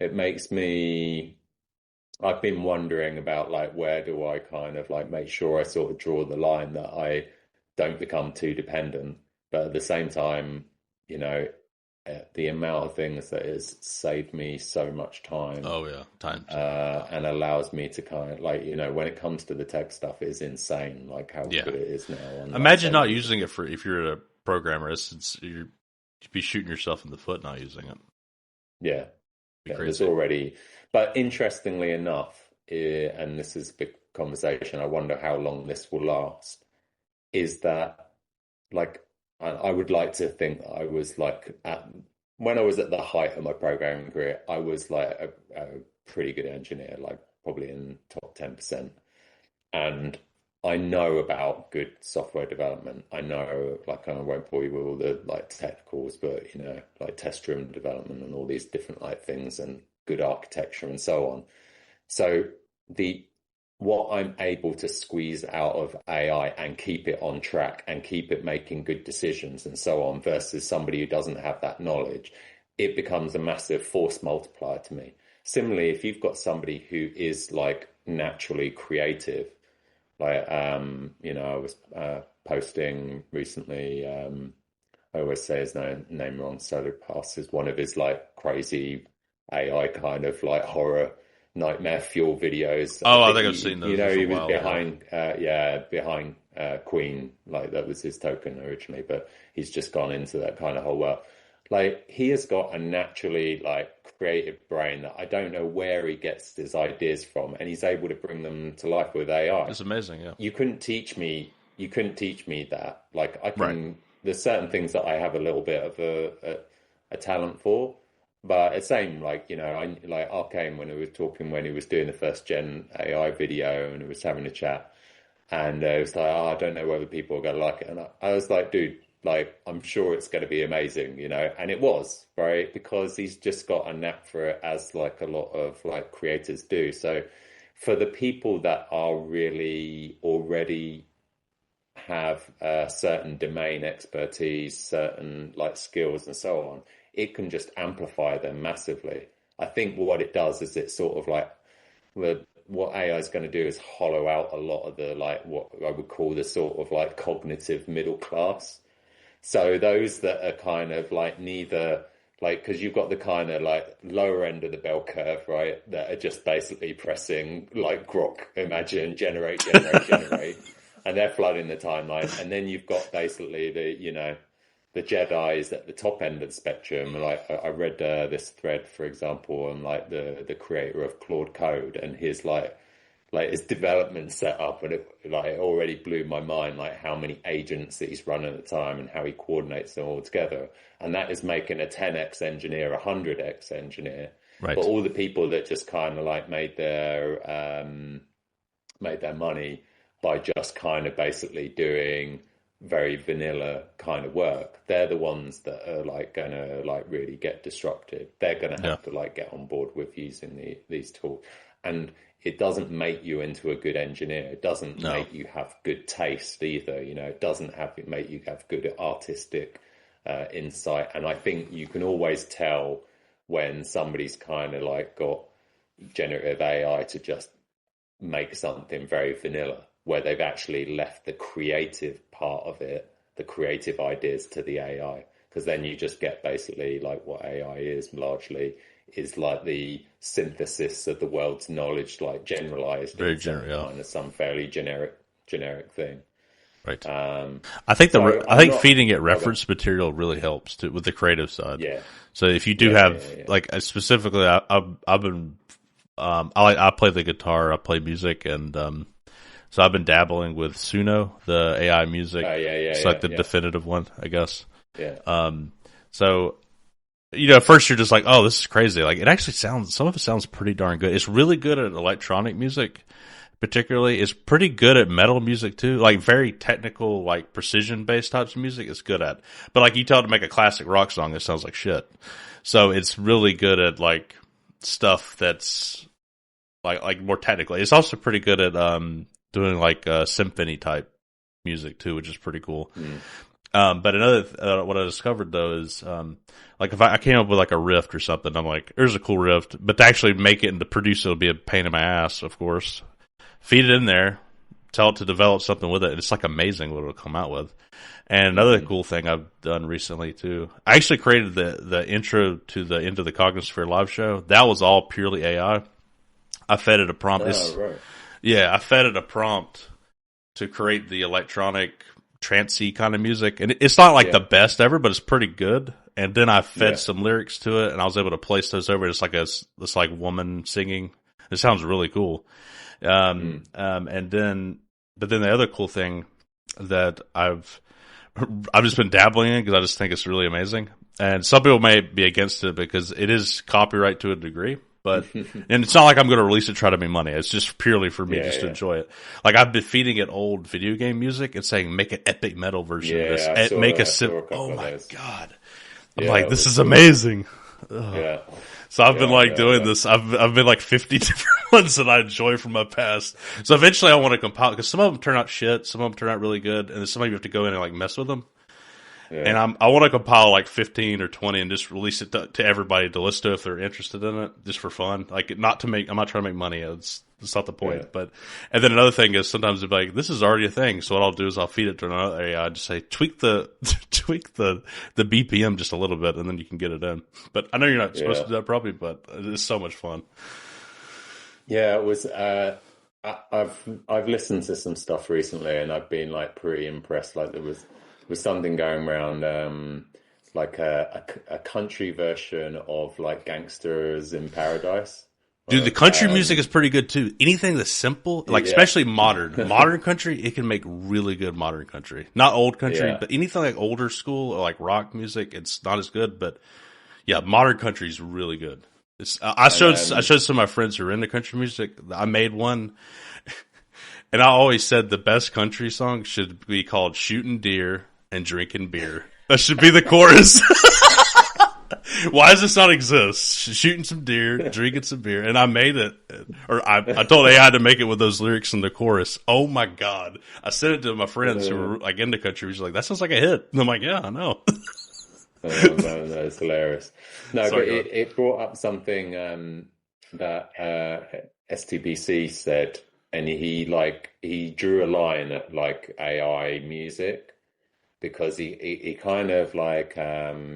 It makes me. I've been wondering about like where do I kind of like make sure I sort of draw the line that I don't become too dependent, but at the same time, you know, the amount of things that has saved me so much time, Oh yeah, times. and allows me to kind of like, when it comes to the tech stuff, it's insane like how Yeah. good it is now. And like Imagine so not many using it for if you're a programmer. You'd be shooting yourself in the foot not using it. Yeah. Be Yeah, there's crazy. already, but interestingly enough, and this is a big conversation, I wonder how long this will last, is that like I would like to think I was like when I was at the height of my programming career, I was like a pretty good engineer, like probably in top 10%. And I know about good software development. I know, like, I won't bore you with all the like technicals, but like test-driven development and all these different like things and good architecture and so on. So the what I'm able to squeeze out of AI and keep it on track and keep it making good decisions and so on versus somebody who doesn't have that knowledge, it becomes a massive force multiplier to me. Similarly, if you've got somebody who is like naturally creative, like I was posting recently, I always say his name wrong. Solar Pass is one of his like crazy AI kind of like horror nightmare fuel videos. I Oh, I think think I've seen those. he There's a was while. behind Queen, like that was his token originally, but he's just gone into that kind of whole world. Like he has got a naturally like creative brain that I don't know where he gets his ideas from, and he's able to bring them to life with AI. It's amazing. Yeah. You couldn't teach me. You couldn't teach me that. Like I Right. can. There's certain things that I have a little bit of a talent for, but it's same. Like I like Arcane when he was talking when he was doing the first gen AI video and he was having a chat, and it was like, oh, I don't know whether people are going to like it, and I was like, dude. Like, I'm sure it's going to be amazing, and it was, right? Because he's just got a knack for it, as like a lot of like creators do. So for the people that are really already have certain domain expertise, certain like skills and so on, it can just amplify them massively. I think what it does is it sort of like what AI is going to do is hollow out a lot of the like what I would call the sort of like cognitive middle class. So those that are kind of like neither like because you've got the kind of like lower end of the bell curve, right? That are just basically pressing like grok, imagine, generate, and they're flooding the timeline. And then you've got basically the Jedi's at the top end of the spectrum. Like I read this thread, for example, on like the creator of Claude Code and his like his development setup, and it already blew my mind, like how many agents that he's running at the time and how he coordinates them all together. And that is making a 10x engineer a 100x engineer. But Right. all the people that just kind of like made their money by just kind of basically doing very vanilla kind of work, they're the ones that are like gonna like really get disrupted. They're gonna Yeah. have to like get on board with using these tools. And it doesn't make you into a good engineer. It doesn't No. make you have good taste either. It doesn't make you have good artistic insight. And I think you can always tell when somebody's kind of like got generative AI to just make something very vanilla, where they've actually left the creative part of it the creative ideas to the AI, because then you just get basically like what AI is largely is like the synthesis of the world's knowledge, like generalized Very into general, kind of some fairly generic thing. right. Um, I think so I I'm think not. feeding it Okay. reference material really helps too, with the creative side. Yeah, So if you do yeah, have yeah, yeah. like specifically, I've been I play the guitar, I play music, and so I've been dabbling with Suno, the AI music. Oh, yeah, yeah, It's yeah, like the yeah, definitive one, I guess. yeah. So at first you're just like, oh, this is crazy. Like it actually sounds, some of it sounds pretty darn good. It's really good at electronic music, particularly. It's pretty good at metal music too, like very technical, like precision based types of music. It's good at, but like you tell it to make a classic rock song, it sounds like shit. So it's really good at like stuff that's like more technically. It's also pretty good at doing like symphony type music too, which is pretty cool. Mm. But another what I discovered though is like if I came up with like a riff or something, I'm like, there's a cool riff, but to actually make it and to produce it will be a pain in my ass, of course. Feed it in there, tell it to develop something with it. It's like amazing what it'll come out with. And another cool thing I've done recently too, I actually created the intro to the Into the Cognosphere live show. That was all purely AI. I fed it a prompt. Oh, right. Yeah, I fed it a prompt to create the electronic trancey kind of music, and it's not like the best ever, but it's pretty good. And then I fed some lyrics to it, and I was able to place those over. It's like this like woman singing. It sounds really cool. And then, but then the other cool thing that I've just been dabbling in because I just think it's really amazing. And some people may be against it because it is copyright to a degree. But and it's not like I'm going to release it to try to make money. It's just purely for me to enjoy it. Like I've been feeding it old video game music and saying, make an epic metal version of this. Make a oh my god! I'm like, this is amazing. Yeah. So I've been like doing this. I've been like 50 different ones that I enjoy from my past. So eventually I want to compile because some of them turn out shit, some of them turn out really good, and then some of you have to go in and like mess with them. Yeah. And I want to compile like 15 or 20 and just release it to everybody to listen to if they're interested in it, just for fun. Like I'm not trying to make money. It's not the point. Yeah. But and then another thing is sometimes it'll be like, this is already a thing. So what I'll do is I'll feed it to another AI. I just say tweak the BPM just a little bit, and then you can get it in. But I know you're not supposed to do that probably, but it's so much fun. Yeah, it was. I've listened to some stuff recently, and I've been like pretty impressed. Like there was something going around, like a country version of like Gangsters in Paradise. Dude, the country music is pretty good too. Anything that's simple, like especially modern country, it can make really good modern country. Not old country, but anything like older school or like rock music, it's not as good. But yeah, modern country is really good. I showed some of my friends who are into country music. I made one, and I always said the best country song should be called "Shooting Deer and Drinking Beer." That should be the chorus. Why does this not exist? Shooting some deer, drinking some beer, and I made it. Or I told AI to make it with those lyrics in the chorus. Oh my god! I sent it to my friends who were like into country. He's like, "That sounds like a hit." And I'm like, "Yeah, I know." No, it's hilarious. No, but it brought up something that STBC said, and he drew a line at like AI music. Because he kind of like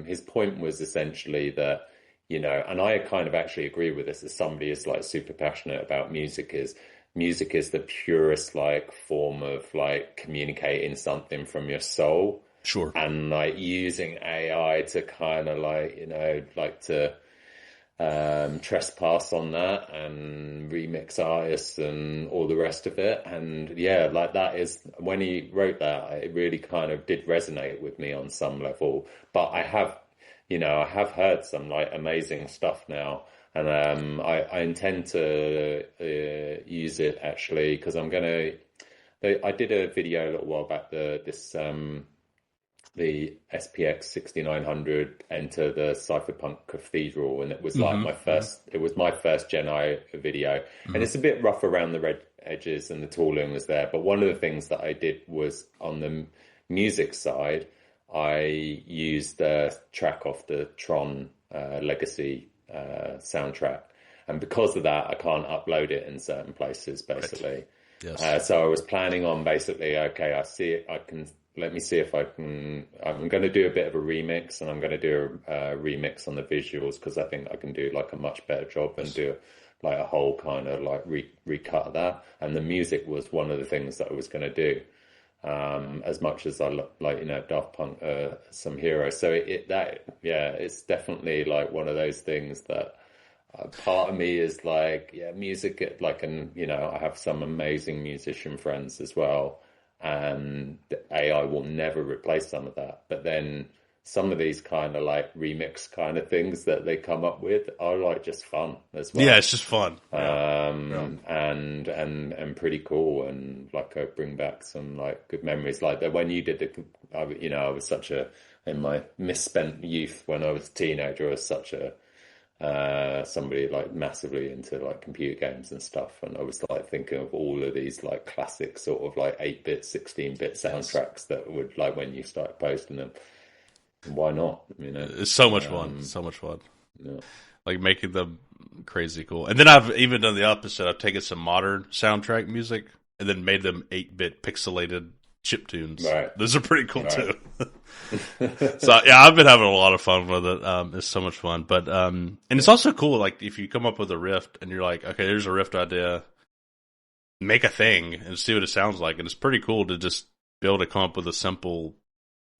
his point was essentially that, and I kind of actually agree with this as somebody who's like super passionate about music is the purest like form of like communicating something from your soul. Sure. And like using AI to kind of like, like to trespass on that and remix artists and all the rest of it. And yeah, like that is when he wrote that, it really kind of did resonate with me on some level. But I have heard some like amazing stuff now, and I intend to use it actually because I did a video a little while back, the SPX6900 enter the Cypherpunk Cathedral, and it was like it was my first Gen I video, and it's a bit rough around the red edges and the tooling was there, but one of the things that I did was on the music side, I used the track off the Tron Legacy soundtrack, and because of that I can't upload it in certain places basically. Right. Yes. So I was planning on basically, okay, I see it, let me see if I can. I'm going to do a bit of a remix, and I'm going to do a remix on the visuals because I think I can do like a much better job and do like a whole kind of like recut of that. And the music was one of the things that I was going to do. As much as I like, you know, Daft Punk, some heroes. So it's definitely like one of those things that part of me is like, yeah, music, like, and you know, I have some amazing musician friends as well, and the AI will never replace some of that. But then some of these kind of like remix kind of things that they come up with are like just fun as well. Yeah, it's just fun. And pretty cool, and like I bring back some like good memories. Like that when you did you know, I was such in my misspent youth when I was a teenager, I was such a somebody like massively into like computer games and stuff, and I was like thinking of all of these like classic sort of like 8-bit, 16-bit soundtracks that would like when you start posting them. Why not? You know, It's so much fun. So much fun. Yeah. Like making them crazy cool. And then I've even done the opposite. I've taken some modern soundtrack music and then made them 8-bit pixelated chip tunes. Right. Those are pretty cool too. So yeah, I've been having a lot of fun with it. It's so much fun. But and it's also cool, like if you come up with a riff and you're like, okay, there's a riff idea, make a thing and see what it sounds like. And it's pretty cool to just be able to come up with a simple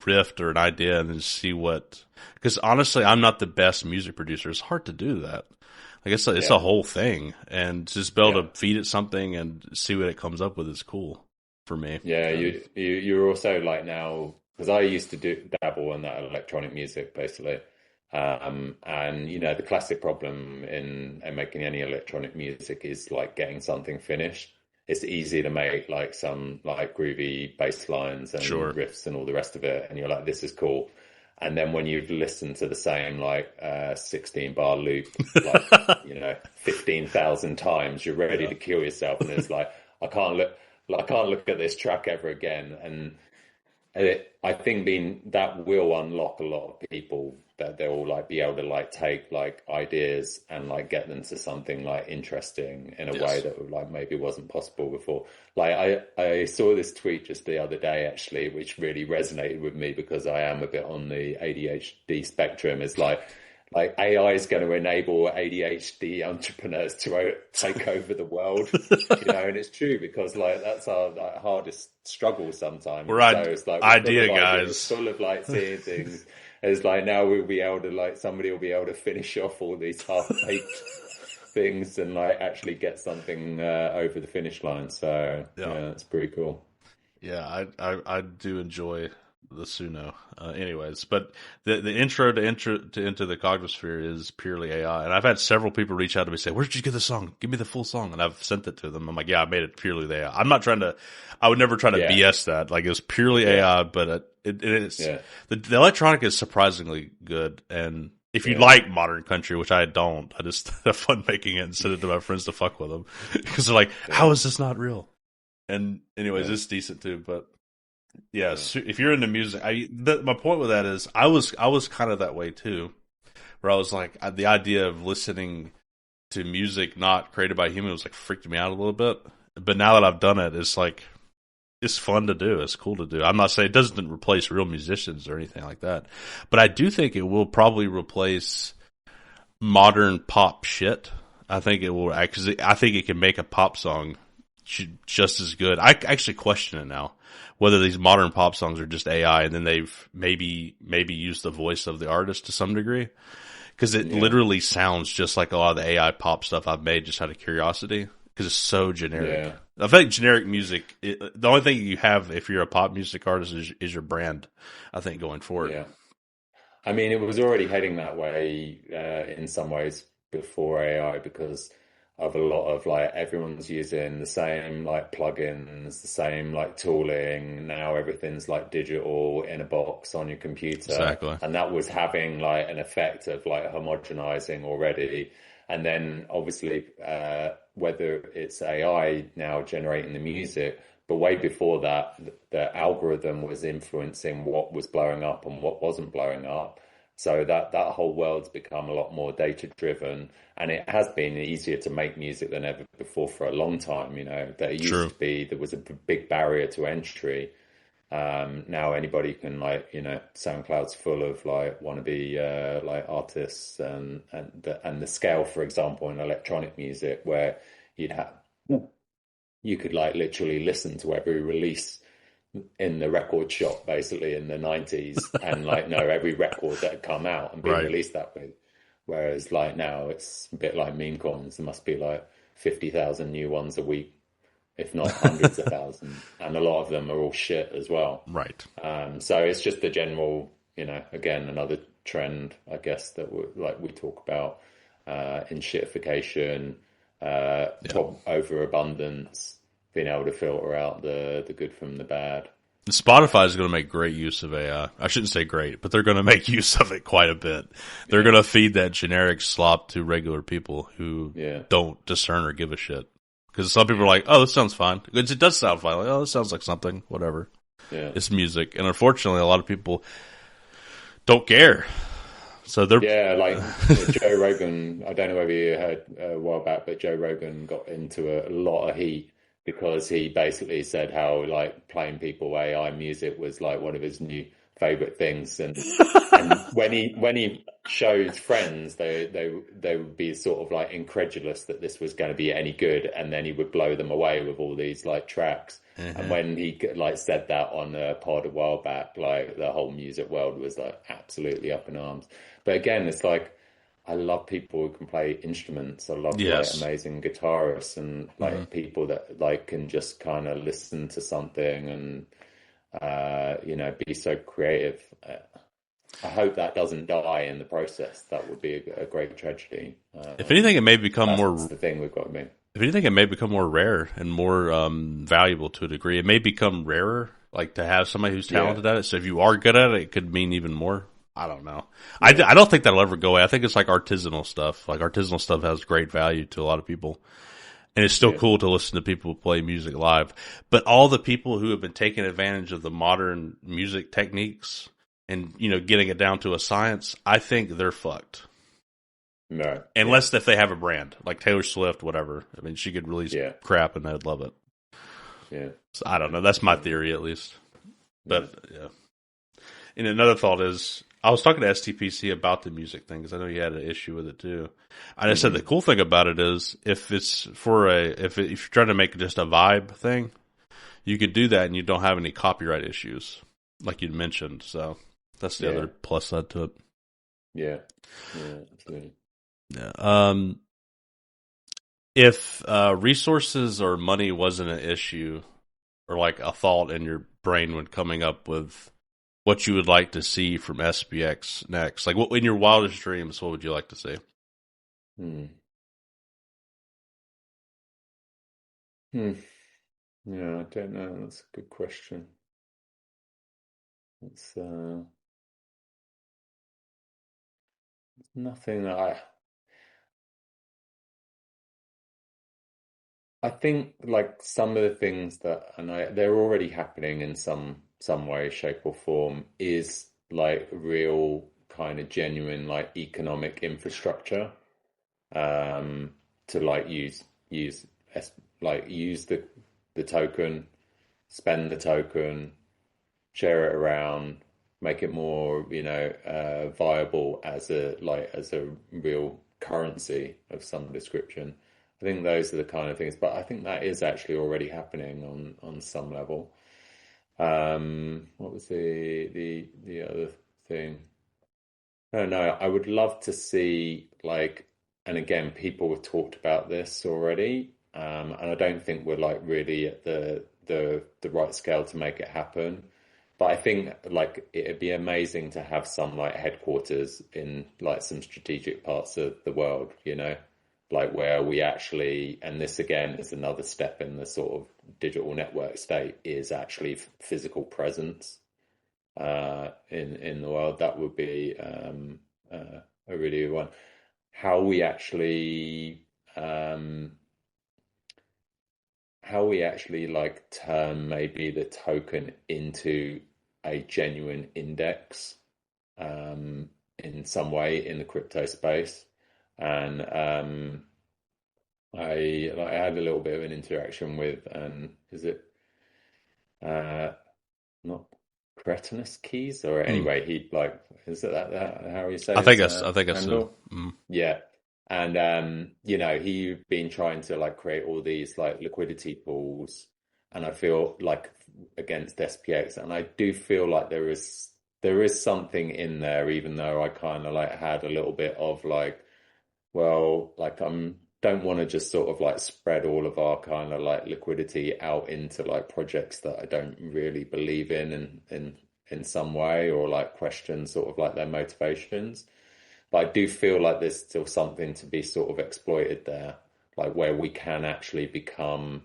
riff or an idea and then see what, because honestly, I'm not the best music producer. It's hard to do that. Like it's a whole thing, and just be able to feed it something and see what it comes up with is cool for me. Yeah, you're also like now, because I used to dabble in that electronic music basically, and you know the classic problem in making any electronic music is like getting something finished. It's easy to make like some like groovy bass lines and riffs and all the rest of it, and you're like, this is cool. And then when you've listened to the same like 16-bar loop, like you know, 15,000 times, you're ready to kill yourself, and it's like I can't look at this track ever again. And I think that will unlock a lot of people, that they'll like be able to like take like ideas and like get them to something like interesting in a way that like maybe wasn't possible before. Like I saw this tweet just the other day actually, which really resonated with me because I am a bit on the ADHD spectrum. It's like AI is going to enable ADHD entrepreneurs to take over the world, you know, and it's true because like that's our like, hardest struggle sometimes. We're it's like idea guys, full of like seeing things. It's like now we'll be able to like somebody will be able to finish off all these half-baked things and like actually get something over the finish line. So yeah, it's pretty cool. Yeah, I do enjoy the Suno. Anyways, but the intro to Into the Cognosphere is purely AI, and I've had several people reach out to me and say, "Where did you get the song? Give me the full song." And I've sent it to them. I'm like, "Yeah, I made it purely the AI." I'm not trying to. I would never try to BS that. Like it was purely AI, but it's the electronic is surprisingly good. And if you like modern country, which I don't, I just have fun making it and send it to my friends to fuck with them because they're like, "How is this not real?" And anyways, it's decent too, but. Yeah, so if you're into music, my point with that is I was kind of that way too, where I was like the idea of listening to music not created by human was like freaked me out a little bit. But now that I've done it, it's like it's fun to do. It's cool to do. I'm not saying it doesn't replace real musicians or anything like that, but I do think it will probably replace modern pop shit. I think it will because I think it can make a pop song just as good. I actually question it now. Whether these modern pop songs are just AI and then they've maybe used the voice of the artist to some degree. Because it literally sounds just like a lot of the AI pop stuff I've made just out of curiosity. Because it's so generic. I think generic music, the only thing you have if you're a pop music artist is your brand, I think, going forward. Yeah. I mean, it was already heading that way in some ways before AI because of a lot of like everyone's using the same like plugins, the same like tooling. Now everything's like digital in a box on your computer. Exactly. And that was having like an effect of like homogenizing already. And then obviously whether it's AI now generating the music, but way before that, the algorithm was influencing what was blowing up and what wasn't blowing up. So that whole world's become a lot more data driven, and it has been easier to make music than ever before for a long time. You know, there used to be, there was a big barrier to entry. Now anybody can like, SoundCloud's full of like wannabe like artists, and the scale, for example, in electronic music, where you'd have you could like literally listen to every release in the record shop basically in the 90s and like know every record that had come out and been Right. released that way. Whereas like now it's a bit like meme coins. There must be like 50,000 new ones a week, if not hundreds of thousands. And a lot of them are all shit as well. Right. So it's just the general, again, another trend, I guess, that we talk about in shitification, top overabundance, being able to filter out the good from the bad. Spotify is going to make great use of AI. I shouldn't say great, but they're going to make use of it quite a bit. They're going to feed that generic slop to regular people who don't discern or give a shit. Because some people are like, oh, this sounds fine. It does sound fine. Like, oh, this sounds like something. Whatever. Yeah. It's music. And unfortunately, a lot of people don't care. So they're... Yeah, like Joe Rogan, I don't know whether you heard a while back, but Joe Rogan got into a lot of heat because he basically said how like playing people AI music was like one of his new favorite things, and when he showed friends, they would be sort of like incredulous that this was going to be any good, and then he would blow them away with all these like tracks. And when he like said that on a pod a while back, like the whole music world was like absolutely up in arms. But again, it's like, I love people who can play instruments. I love like amazing guitarists and like people that like can just kind of listen to something and be so creative. I hope that doesn't die in the process. That would be a great tragedy. If anything, it may become more. That's the thing we've got to be. If anything, it may become more rare and more valuable to a degree. It may become rarer, like to have somebody who's talented at it. So if you are good at it, it could mean even more. I don't know. I don't think that'll ever go away. I think it's like artisanal stuff. Like artisanal stuff has great value to a lot of people. And it's still cool to listen to people who play music live. But all the people who have been taking advantage of the modern music techniques and, getting it down to a science, I think they're fucked. No. Unless if they have a brand, like Taylor Swift, whatever. I mean, she could release crap and I'd love it. Yeah. So, I don't know. That's my theory, at least. But, yeah. And another thought is, I was talking to STPC about the music thing because I know he had an issue with it too. And I said the cool thing about it is if it's if you're trying to make just a vibe thing, you could do that and you don't have any copyright issues, like you'd mentioned. So that's the other plus side to it. Yeah, absolutely. Yeah. If resources or money wasn't an issue, or like a thought in your brain when coming up with what you would like to see from SPX next, like what in your wildest dreams, what would you like to see? Yeah, I don't know. That's a good question. It's nothing that I think like some of the things that, and they're already happening in some way, shape, or form, is like real kind of genuine like economic infrastructure, to like use use the token, spend the token, share it around, make it more viable as a real currency of some description. I think those are the kind of things, but I think that is actually already happening on some level. What was the other thing? I don't know. I would love to see like, and again, people have talked about this already, and I don't think we're like really at the right scale to make it happen. But I think like it'd be amazing to have some like headquarters in like some strategic parts of the world, like where we actually, and this again is another step in the sort of digital network state, is actually physical presence in the world. That would be a really good one. How we actually like turn maybe the token into a genuine index in some way in the crypto space. And I had a little bit of an interaction with is it not cretinous keys, or anyway, he like, is it that how you say I think his that's. I think that's. handle? Mm. Yeah. And you know, he's been trying to like create all these like liquidity pools, and I feel like against SPX, and I do feel like there is something in there, even though I kind of like had a little bit of like, well, like don't want to just sort of like spread all of our kind of like liquidity out into like projects that I don't really believe in some way, or like question sort of like their motivations. But I do feel like there's still something to be sort of exploited there, like where we can actually become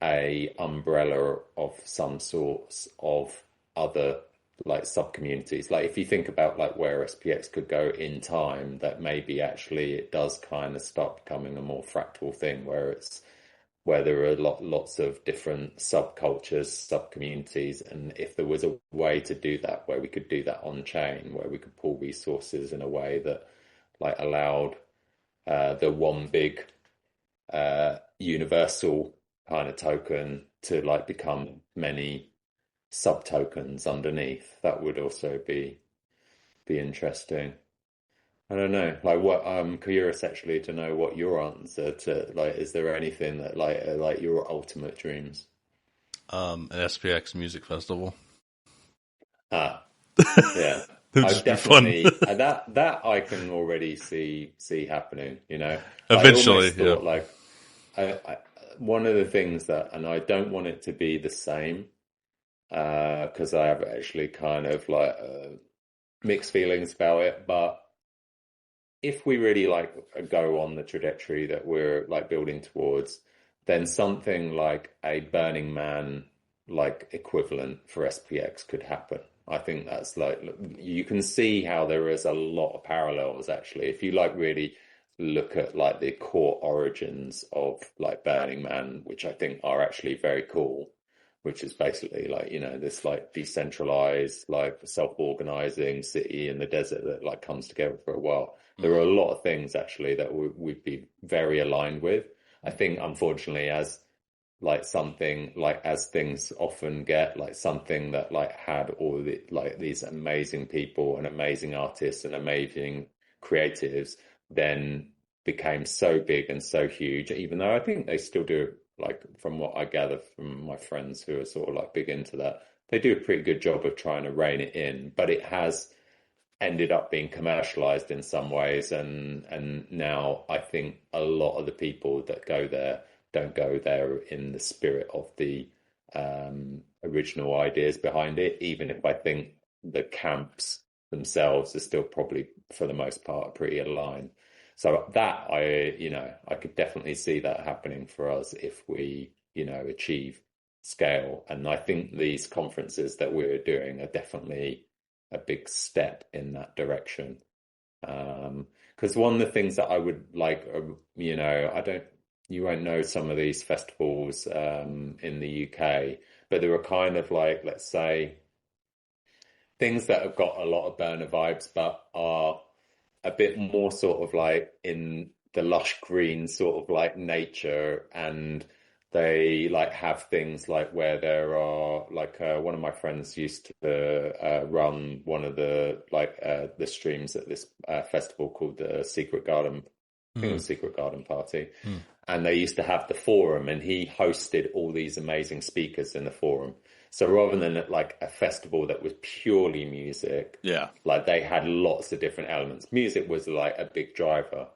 a umbrella of some sorts of other like sub communities. Like if you think about like where SPX could go in time, that maybe actually it does kind of start becoming a more fractal thing where there are lots of different subcultures, sub communities, and if there was a way to do that, where we could do that on chain, where we could pull resources in a way that like allowed the one big universal kind of token to like become many sub tokens underneath, that would also be interesting. I don't know. Like, what I'm curious actually to know what your answer to like. Is there anything that like your ultimate dreams? An SPX music festival. Ah, yeah. It would I've just be fun. definitely that I can already see happening. You know, I Eventually, almost yeah. thought like I one of the things that, and I don't want it to be the same, because I have actually kind of like mixed feelings about it, but if we really like go on the trajectory that we're like building towards, then something like a Burning Man like equivalent for SPX could happen. I think that's like, you can see how there is a lot of parallels actually. If you like really look at like the core origins of like Burning Man, which I think are actually very cool, which is basically like, you know, this like decentralized, like self-organizing city in the desert that like comes together for a while. There are a lot of things actually that we'd be very aligned with. I think, unfortunately, as like something like as things often get, like something that like had all the like these amazing people and amazing artists and amazing creatives, then became so big and so huge, even though I think they still do, like from what I gather from my friends who are sort of like big into that, they do a pretty good job of trying to rein it in, but it has ended up being commercialized in some ways, and now I think a lot of the people that go there don't go there in the spirit of the original ideas behind it, even if I think the camps themselves are still probably for the most part pretty aligned. So that I could definitely see that happening for us if we achieve scale, and I think these conferences that we're doing are definitely a big step in that direction. Because one of the things that I would like, I don't, you won't know some of these festivals in the UK, but there are kind of like, let's say, things that have got a lot of burner vibes, but are a bit more sort of like in the lush green sort of like nature, and they like have things like where there are like one of my friends used to run one of the streams at this festival called the Secret Garden. I think it Mm. was Secret Garden Party. Mm. And they used to have the forum, and he hosted all these amazing speakers in the forum. So rather than like a festival that was purely music, Yeah. like they had lots of different elements. Music was like a big driver,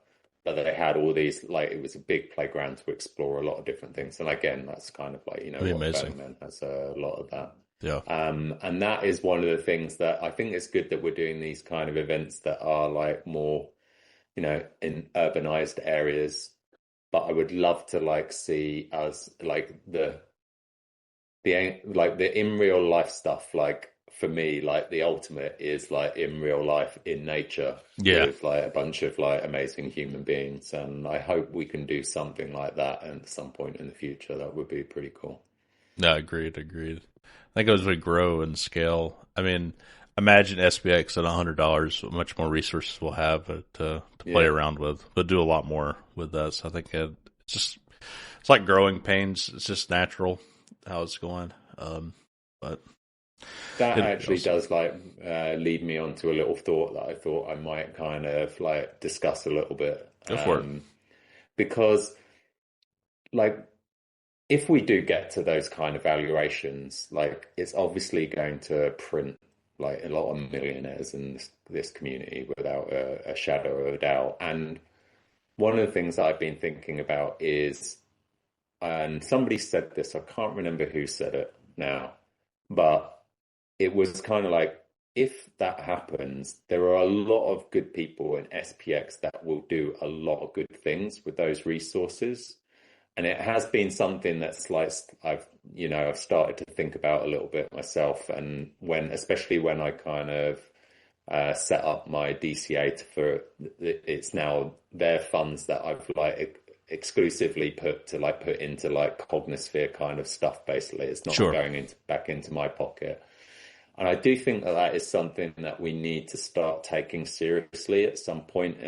but they had all these, like it was a big playground to explore a lot of different things. And again, that's kind of like, That'd be what amazing. Burning Man has a lot of that. Yeah. And that is one of the things that I think it's good that we're doing these kind of events that are like more, in urbanized areas. But I would love to like see us like the in real life stuff. Like for me, like the ultimate is like in real life in nature Yeah. with like a bunch of like amazing human beings, and I hope we can do something like that at some point in the future. That would be pretty cool. No, agreed. I think as we grow and scale, I mean, imagine SPX at $100, much more resources we'll have to play Yeah. around with, but do a lot more with that. So I think it's like growing pains. It's just natural how it's going. But That It actually also, does like lead me on to a little thought that I thought I might kind of like discuss a little bit. go for it. Because like if we do get to those kind of valuations, like it's obviously going to print like a lot of millionaires in this community without a shadow of a doubt. And one of the things that I've been thinking about is, and somebody said this, I can't remember who said it now, but it was kind of like, if that happens, there are a lot of good people in SPX that will do a lot of good things with those resources. And it has been something that's like I've started to think about a little bit myself. And especially when I kind of set up my DCA for it's now their funds that I've like exclusively put into like Cognisphere kind of stuff. Basically, it's not Sure. going back into my pocket. And I do think that is something that we need to start taking seriously at some point,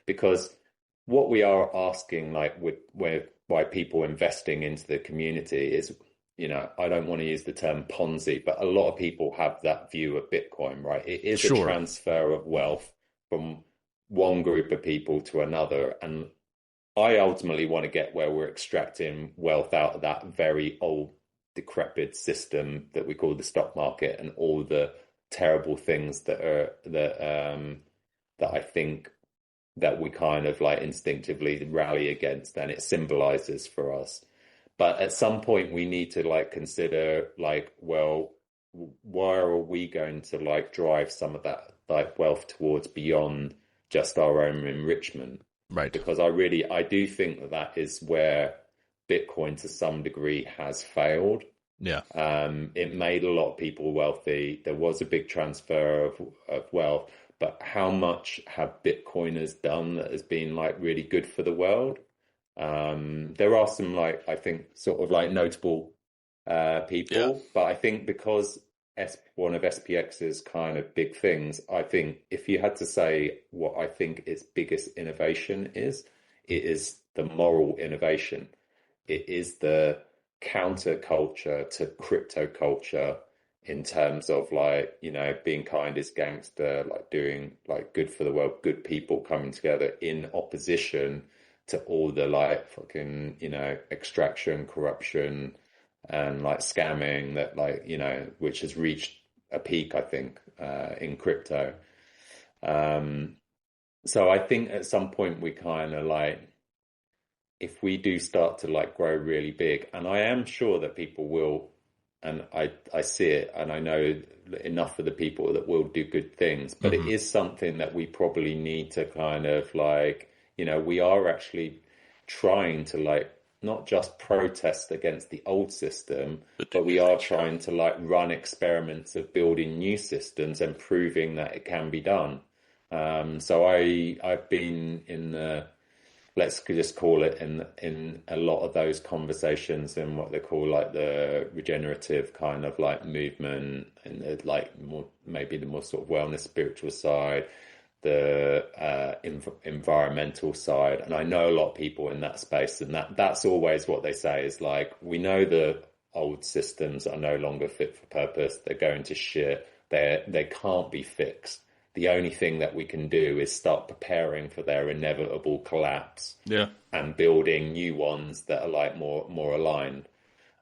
because what we are asking, like why people investing into the community is, I don't want to use the term Ponzi, but a lot of people have that view of Bitcoin, right? It is a Sure. transfer of wealth from one group of people to another. And I ultimately want to get where we're extracting wealth out of that very old, decrepit system that we call the stock market, and all the terrible things that I think that we kind of like instinctively rally against, and it symbolizes for us. But at some point we need to like consider like, well, why are we going to like drive some of that like wealth towards beyond just our own enrichment? Right. Because I do think that is where Bitcoin to some degree has failed. Yeah. It made a lot of people wealthy. There was a big transfer of wealth, but how much have Bitcoiners done that has been like really good for the world? There are some like, I think, sort of like notable Yeah. people, but I think because one of SPX's kind of big things, I think if you had to say what I think its biggest innovation is, it is the moral innovation. It is the counterculture to crypto culture in terms of like, being kind is gangster, like doing like good for the world, good people coming together in opposition to all the like fucking, extraction, corruption, and like scamming that like, which has reached a peak, I think, in crypto. So I think at some point we kind of like, if we do start to like grow really big, and I am sure that people will, and I see it, and I know enough of the people that will do good things, but it is something that we probably need to kind of like, we are actually trying to like not just protest against the old system, but we are trying to like run experiments of building new systems and proving that it can be done. So I've been in the, let's just call it, in a lot of those conversations in what they call like the regenerative kind of like movement, and the, like more, maybe the more sort of wellness spiritual side, the environmental side. And I know a lot of people in that space, and that's always what they say is like, we know the old systems are no longer fit for purpose. They're going to shit. They can't be fixed. The only thing that we can do is start preparing for their inevitable collapse. Yeah. And building new ones that are like more aligned.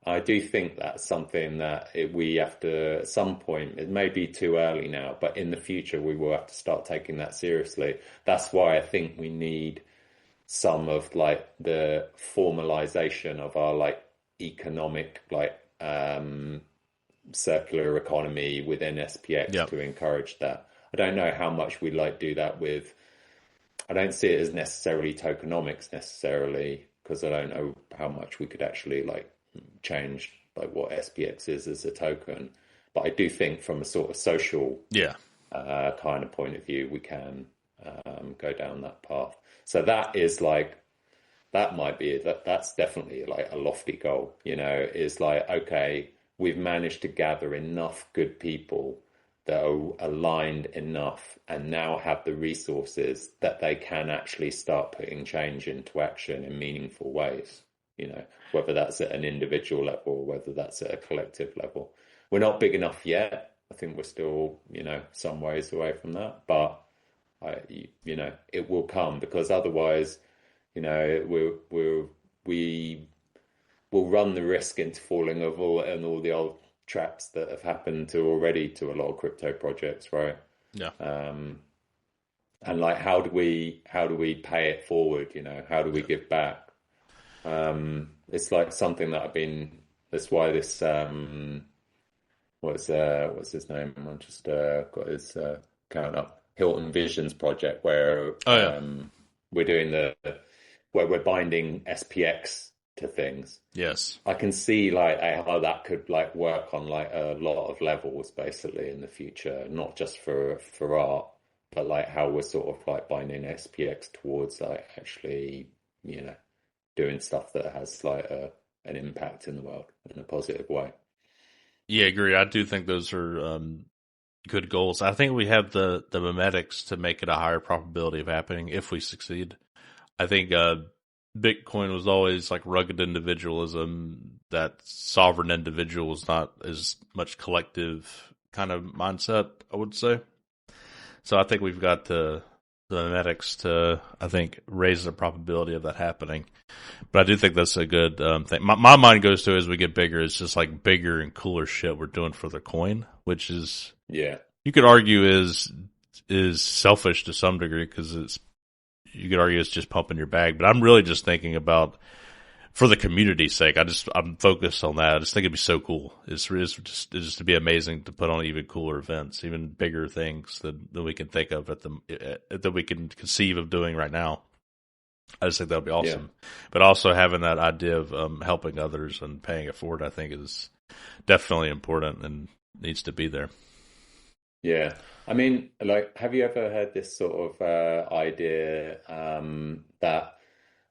I do think that's something that we have to, at some point, it may be too early now, but in the future we will have to start taking that seriously. That's why I think we need some of like the formalization of our like economic like circular economy within SPX to encourage that. I don't know how much we like do that with. I don't see it as necessarily tokenomics necessarily, because I don't know how much we could actually like change like what SPX is as a token. But I do think from a sort of social kind of point of view, we can go down that path. So that is like, that might be that's definitely like a lofty goal, is like, okay, we've managed to gather enough good people that are aligned enough and now have the resources that they can actually start putting change into action in meaningful ways, whether that's at an individual level or whether that's at a collective level. we're not big enough yet. I think we're still, some ways away from that, but it will come, because otherwise, we will run the risk into falling of all the old traps that have happened to a lot of crypto projects, right? Yeah. And like, how do we pay it forward? How do we give back? It's like something that that's why this, what's his name? I just got his account up. Hilton Visions project, where we're doing where we're binding SPX to things. Yes. I can see like how that could like work on like a lot of levels basically in the future, not just for art, but like how we're sort of like binding SPX towards like actually, doing stuff that has like an impact in the world in a positive way. Yeah, I agree. I do think those are good goals. I think we have the memetics to make it a higher probability of happening if we succeed. I think Bitcoin was always like rugged individualism. That sovereign individual is not as much collective kind of mindset, I would say. So I think we've got the memetics to, I think, raise the probability of that happening. But I do think that's a good thing. My mind goes to, as we get bigger, it's just like bigger and cooler shit we're doing for the coin, which is, you could argue is selfish to some degree, because you could argue it's just pumping your bag. But I'm really just thinking about, for the community's sake, I'm focused on that. I just think it'd be so cool. It's just to be amazing to put on even cooler events, even bigger things that we can think of that we can conceive of doing right now. I just think that would be awesome. Yeah. But also having that idea of helping others and paying it forward, I think, is definitely important and needs to be there. Yeah. I mean, like, have you ever heard this sort of idea that,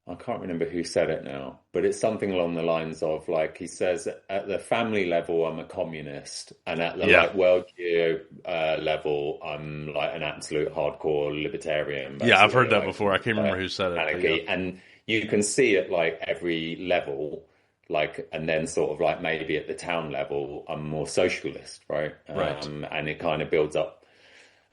I can't remember who said it now, but it's something along the lines of, like, he says, at the family level, I'm a communist, and at the like world geo level, I'm like an absolute hardcore libertarian. Basically. Yeah, I've heard that before. I can't remember who said it. Yeah. And you can see at like every level, like, and then sort of like maybe at the town level, I'm more socialist, right? Right. And it kind of builds up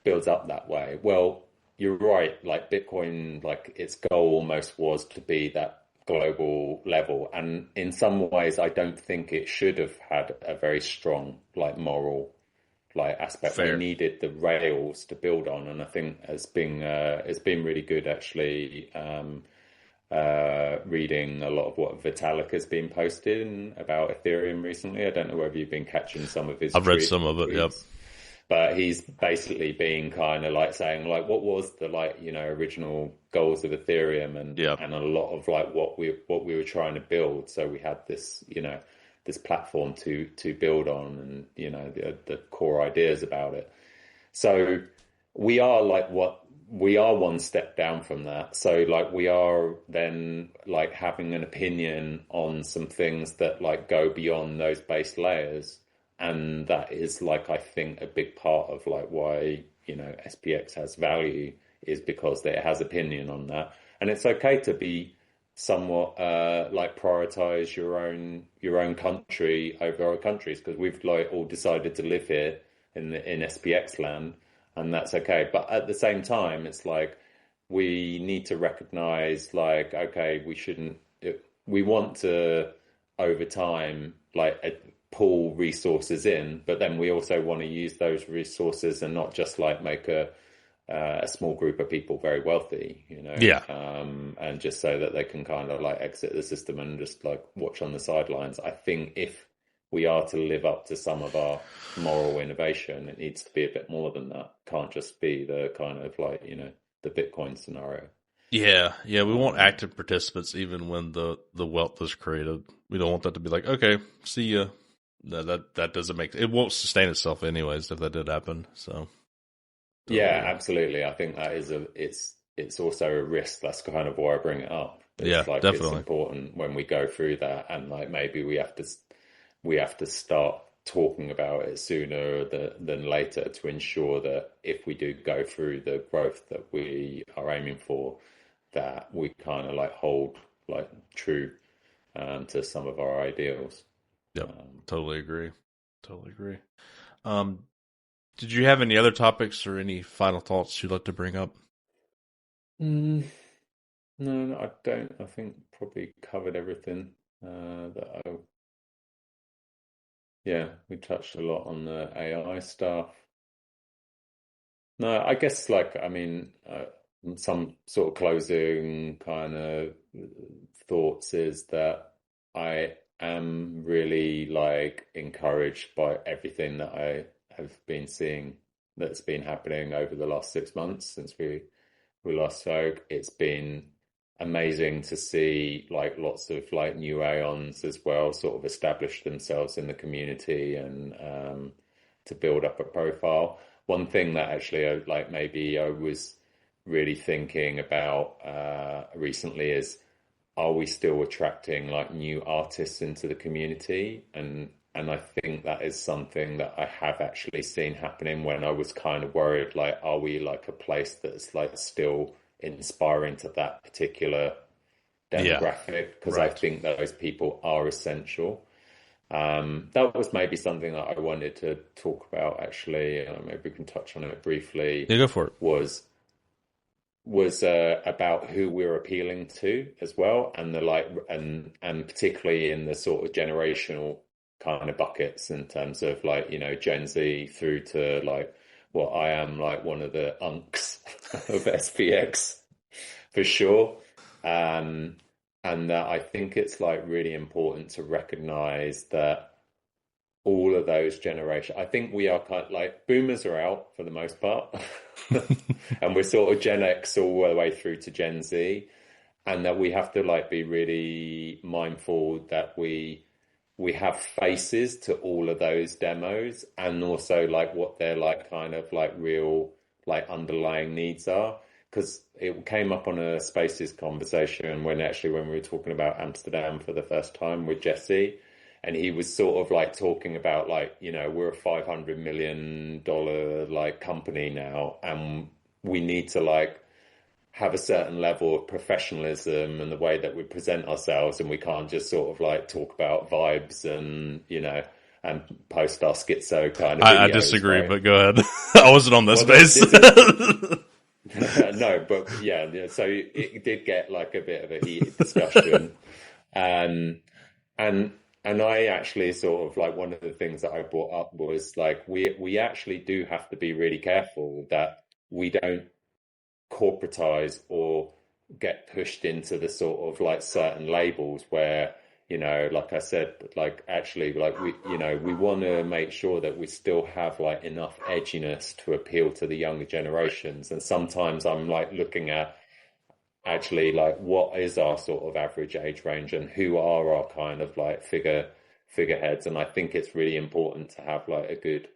that way. Well, you're right. Like Bitcoin, like its goal almost was to be that global level. And in some ways, I don't think it should have had a very strong, like, moral, like, aspect. Fair. We needed the rails to build on. And I think it's been really good, actually, reading a lot of what Vitalik has been posting about Ethereum recently. I don't know whether you've been catching some of his I've read some of it, yep. But he's basically being kind of like saying, like, what was the, like, original goals of Ethereum, and a lot of like what we were trying to build. So we had this, this platform to build on, and the core ideas about it. So we are one step down from that. So like we are then like having an opinion on some things that like go beyond those base layers. And that is, like, I think a big part of like why, SPX has value, is because it has opinion on that. And it's okay to be somewhat like prioritize your own country over other countries, because we've like all decided to live here in SPX land, and that's okay. But at the same time, it's like we need to recognize, like, okay, we want to over time like pull resources in, but then we also want to use those resources and not just like make a small group of people very wealthy, and just so that they can kind of like exit the system and just like watch on the sidelines. I think if we are to live up to some of our moral innovation, it needs to be a bit more than that. Can't just be the kind of like, the Bitcoin scenario. Yeah, we want active participants even when the wealth is created. We don't want that to be like, okay, see ya. That doesn't make it won't sustain itself anyways if that did happen. So yeah, absolutely. I think that is it's also a risk. That's kind of why I bring it up. It's like definitely. It's important when we go through that, and like maybe we have to start talking about it sooner than later to ensure that if we do go through the growth that we are aiming for, that we kind of like hold like true to some of our ideals. Yep, totally agree. Totally agree. Did you have any other topics or any final thoughts you'd like to bring up? Mm, no, I don't. I think probably covered everything that I. Yeah, we touched a lot on the AI stuff. No, I guess I mean, some sort of closing kind of thoughts is that I am really encouraged by everything that I have been seeing that's been happening over the last 6 months since we last spoke. It's been amazing to see lots of new Aeons as well sort of establish themselves in the community and to build up a profile. One thing that actually maybe I was really thinking about recently is, are we still attracting new artists into the community? And I think that is something that I have actually seen happening when I was kind of worried, are we a place that's still inspiring to that particular Yeah, demographic? Because I right. think those people are essential. That was maybe something that I wanted to talk about actually. Maybe we can touch on it briefly. Yeah, go for it. Was about who we're appealing to as well, and and particularly in the sort of generational kind of buckets in terms of Gen Z through to what I am one of the unks of SPX for sure. And that I think it's really important to recognize that all of those generations. I think we are kind of boomers are out for the most part, and we're sort of Gen X all the way through to Gen Z, and that we have to be really mindful that we have faces to all of those demos, and also what their kind of real underlying needs are. Because it came up on a Spaces conversation when we were talking about Amsterdam for the first time with Jesse, and he was sort of talking about we're a $500 million company now, and we need to have a certain level of professionalism and the way that we present ourselves, and we can't just sort of talk about vibes and and post our schizo kind of videos. I disagree, right? but go ahead. I wasn't on this space. No, but yeah, so it did get a bit of a heated discussion. And and I actually sort of one of the things that I brought up was we actually do have to be really careful that we don't corporatize or get pushed into the sort of certain labels where like I said, actually we want to make sure that we still have enough edginess to appeal to the younger generations. And sometimes I'm looking at actually what is our sort of average age range and who are our kind of figureheads. And I think it's really important to have a good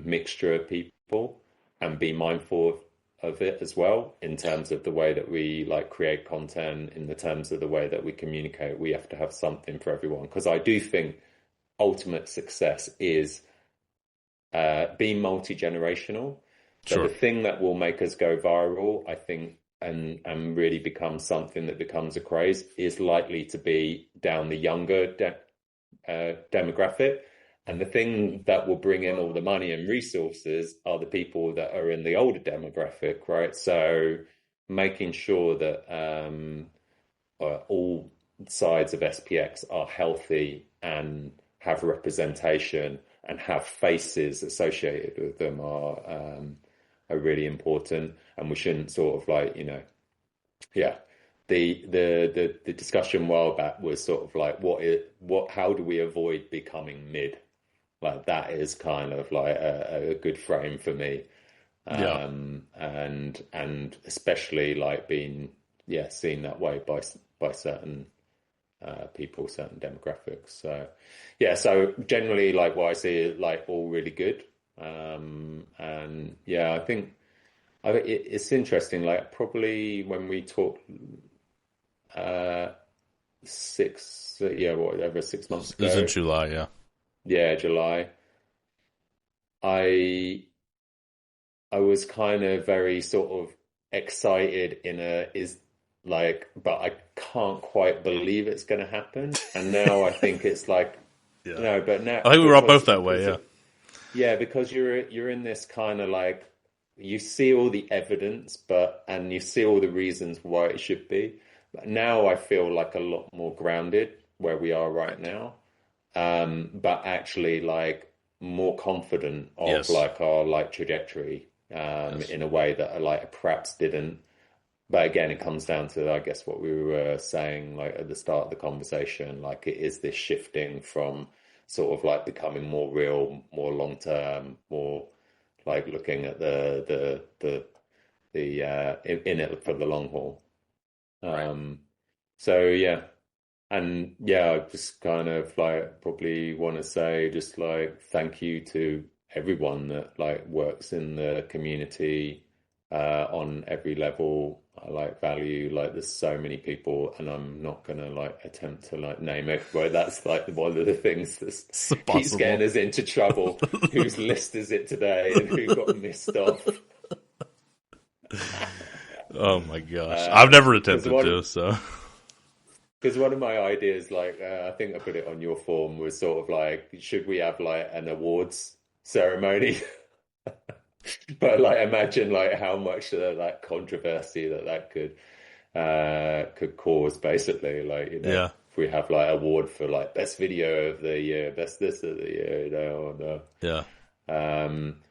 mixture of people and be mindful of it as well in terms of the way that we create content, in the terms of the way that we communicate. We have to have something for everyone, because I do think ultimate success is being multi-generational. So Sure. the thing that will make us go viral, I think, and really become something that becomes a craze, is likely to be down the younger demographic. And the thing that will bring in all the money and resources are the people that are in the older demographic, right? So making sure that all sides of SPX are healthy and have representation and have faces associated with them are really important. And we shouldn't sort of yeah. The discussion a while back was sort of how do we avoid becoming mid? That is kind of a good frame for me. Yeah. And especially being seen that way by certain people, certain demographics. So so generally what I see is all really good. And I think it's interesting. Probably when we talk whatever, 6 months It was in ago. July, yeah. Yeah, July. I was kind of very sort of excited but I can't quite believe it's going to happen. And now I think it's Yeah. No, but now I think we were all both that way. Yeah. Yeah, because you're in this kind of like, you see all the evidence, and you see all the reasons why it should be. But now I feel like a lot more grounded where we are right now, but actually like more confident of like our like trajectory, in a way that I like perhaps didn't. But again, it comes down to, I guess, what we were saying like at the start of the conversation. Like, it is this shifting from sort of like becoming more real, more long term, more like looking at in it for the long haul. So yeah, and yeah, I just kind of like probably want to say just like thank you to everyone that like works in the community, on every level. I like value, like there's so many people, and I'm not gonna like attempt to like name it, but that's like one of the things that keeps getting us into trouble. Whose list is it today, and who got missed off? Oh my gosh, I've never attempted to. So, because one of my ideas, like I think I put it on your form, was sort of like, should we have like an awards ceremony? But like, imagine like how much like controversy that could cause. Basically, like, you know, yeah, if we have like award for like best video of the year, best this of the year, you know, and, yeah.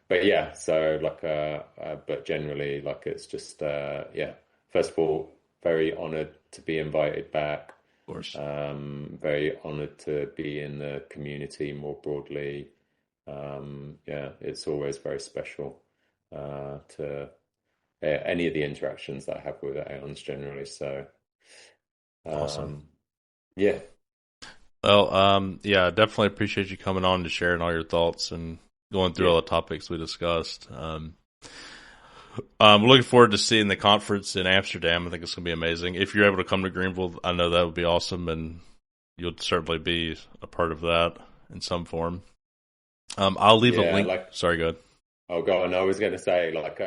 But yeah, so like, but generally, like, it's just, yeah. First of all, very honored to be invited back. Of course. Very honored to be in the community more broadly. Yeah, it's always very special, to any of the interactions that I have with Aeons generally. So, Awesome. Yeah. Well, yeah, definitely appreciate you coming on to sharing all your thoughts and going through all the topics we discussed. I'm looking forward to seeing the conference in Amsterdam. I think it's going to be amazing. If you're able to come to Greenville, I know that would be awesome, and you'll certainly be a part of that in some form. I'll leave a link. Like, sorry, go ahead. Oh, go on. I was going to say, like,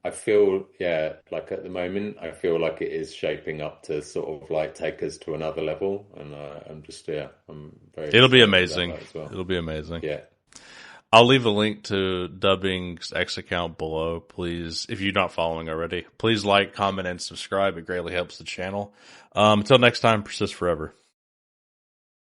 I feel, yeah, like at the moment, I feel like it is shaping up to sort of like take us to another level. And I'm just, yeah, I'm very. It'll be amazing. As well. It'll be amazing. Yeah. I'll leave a link to Dubbing's X account below, please. If you're not following already, please like, comment, and subscribe. It greatly helps the channel. Until next time, persist forever.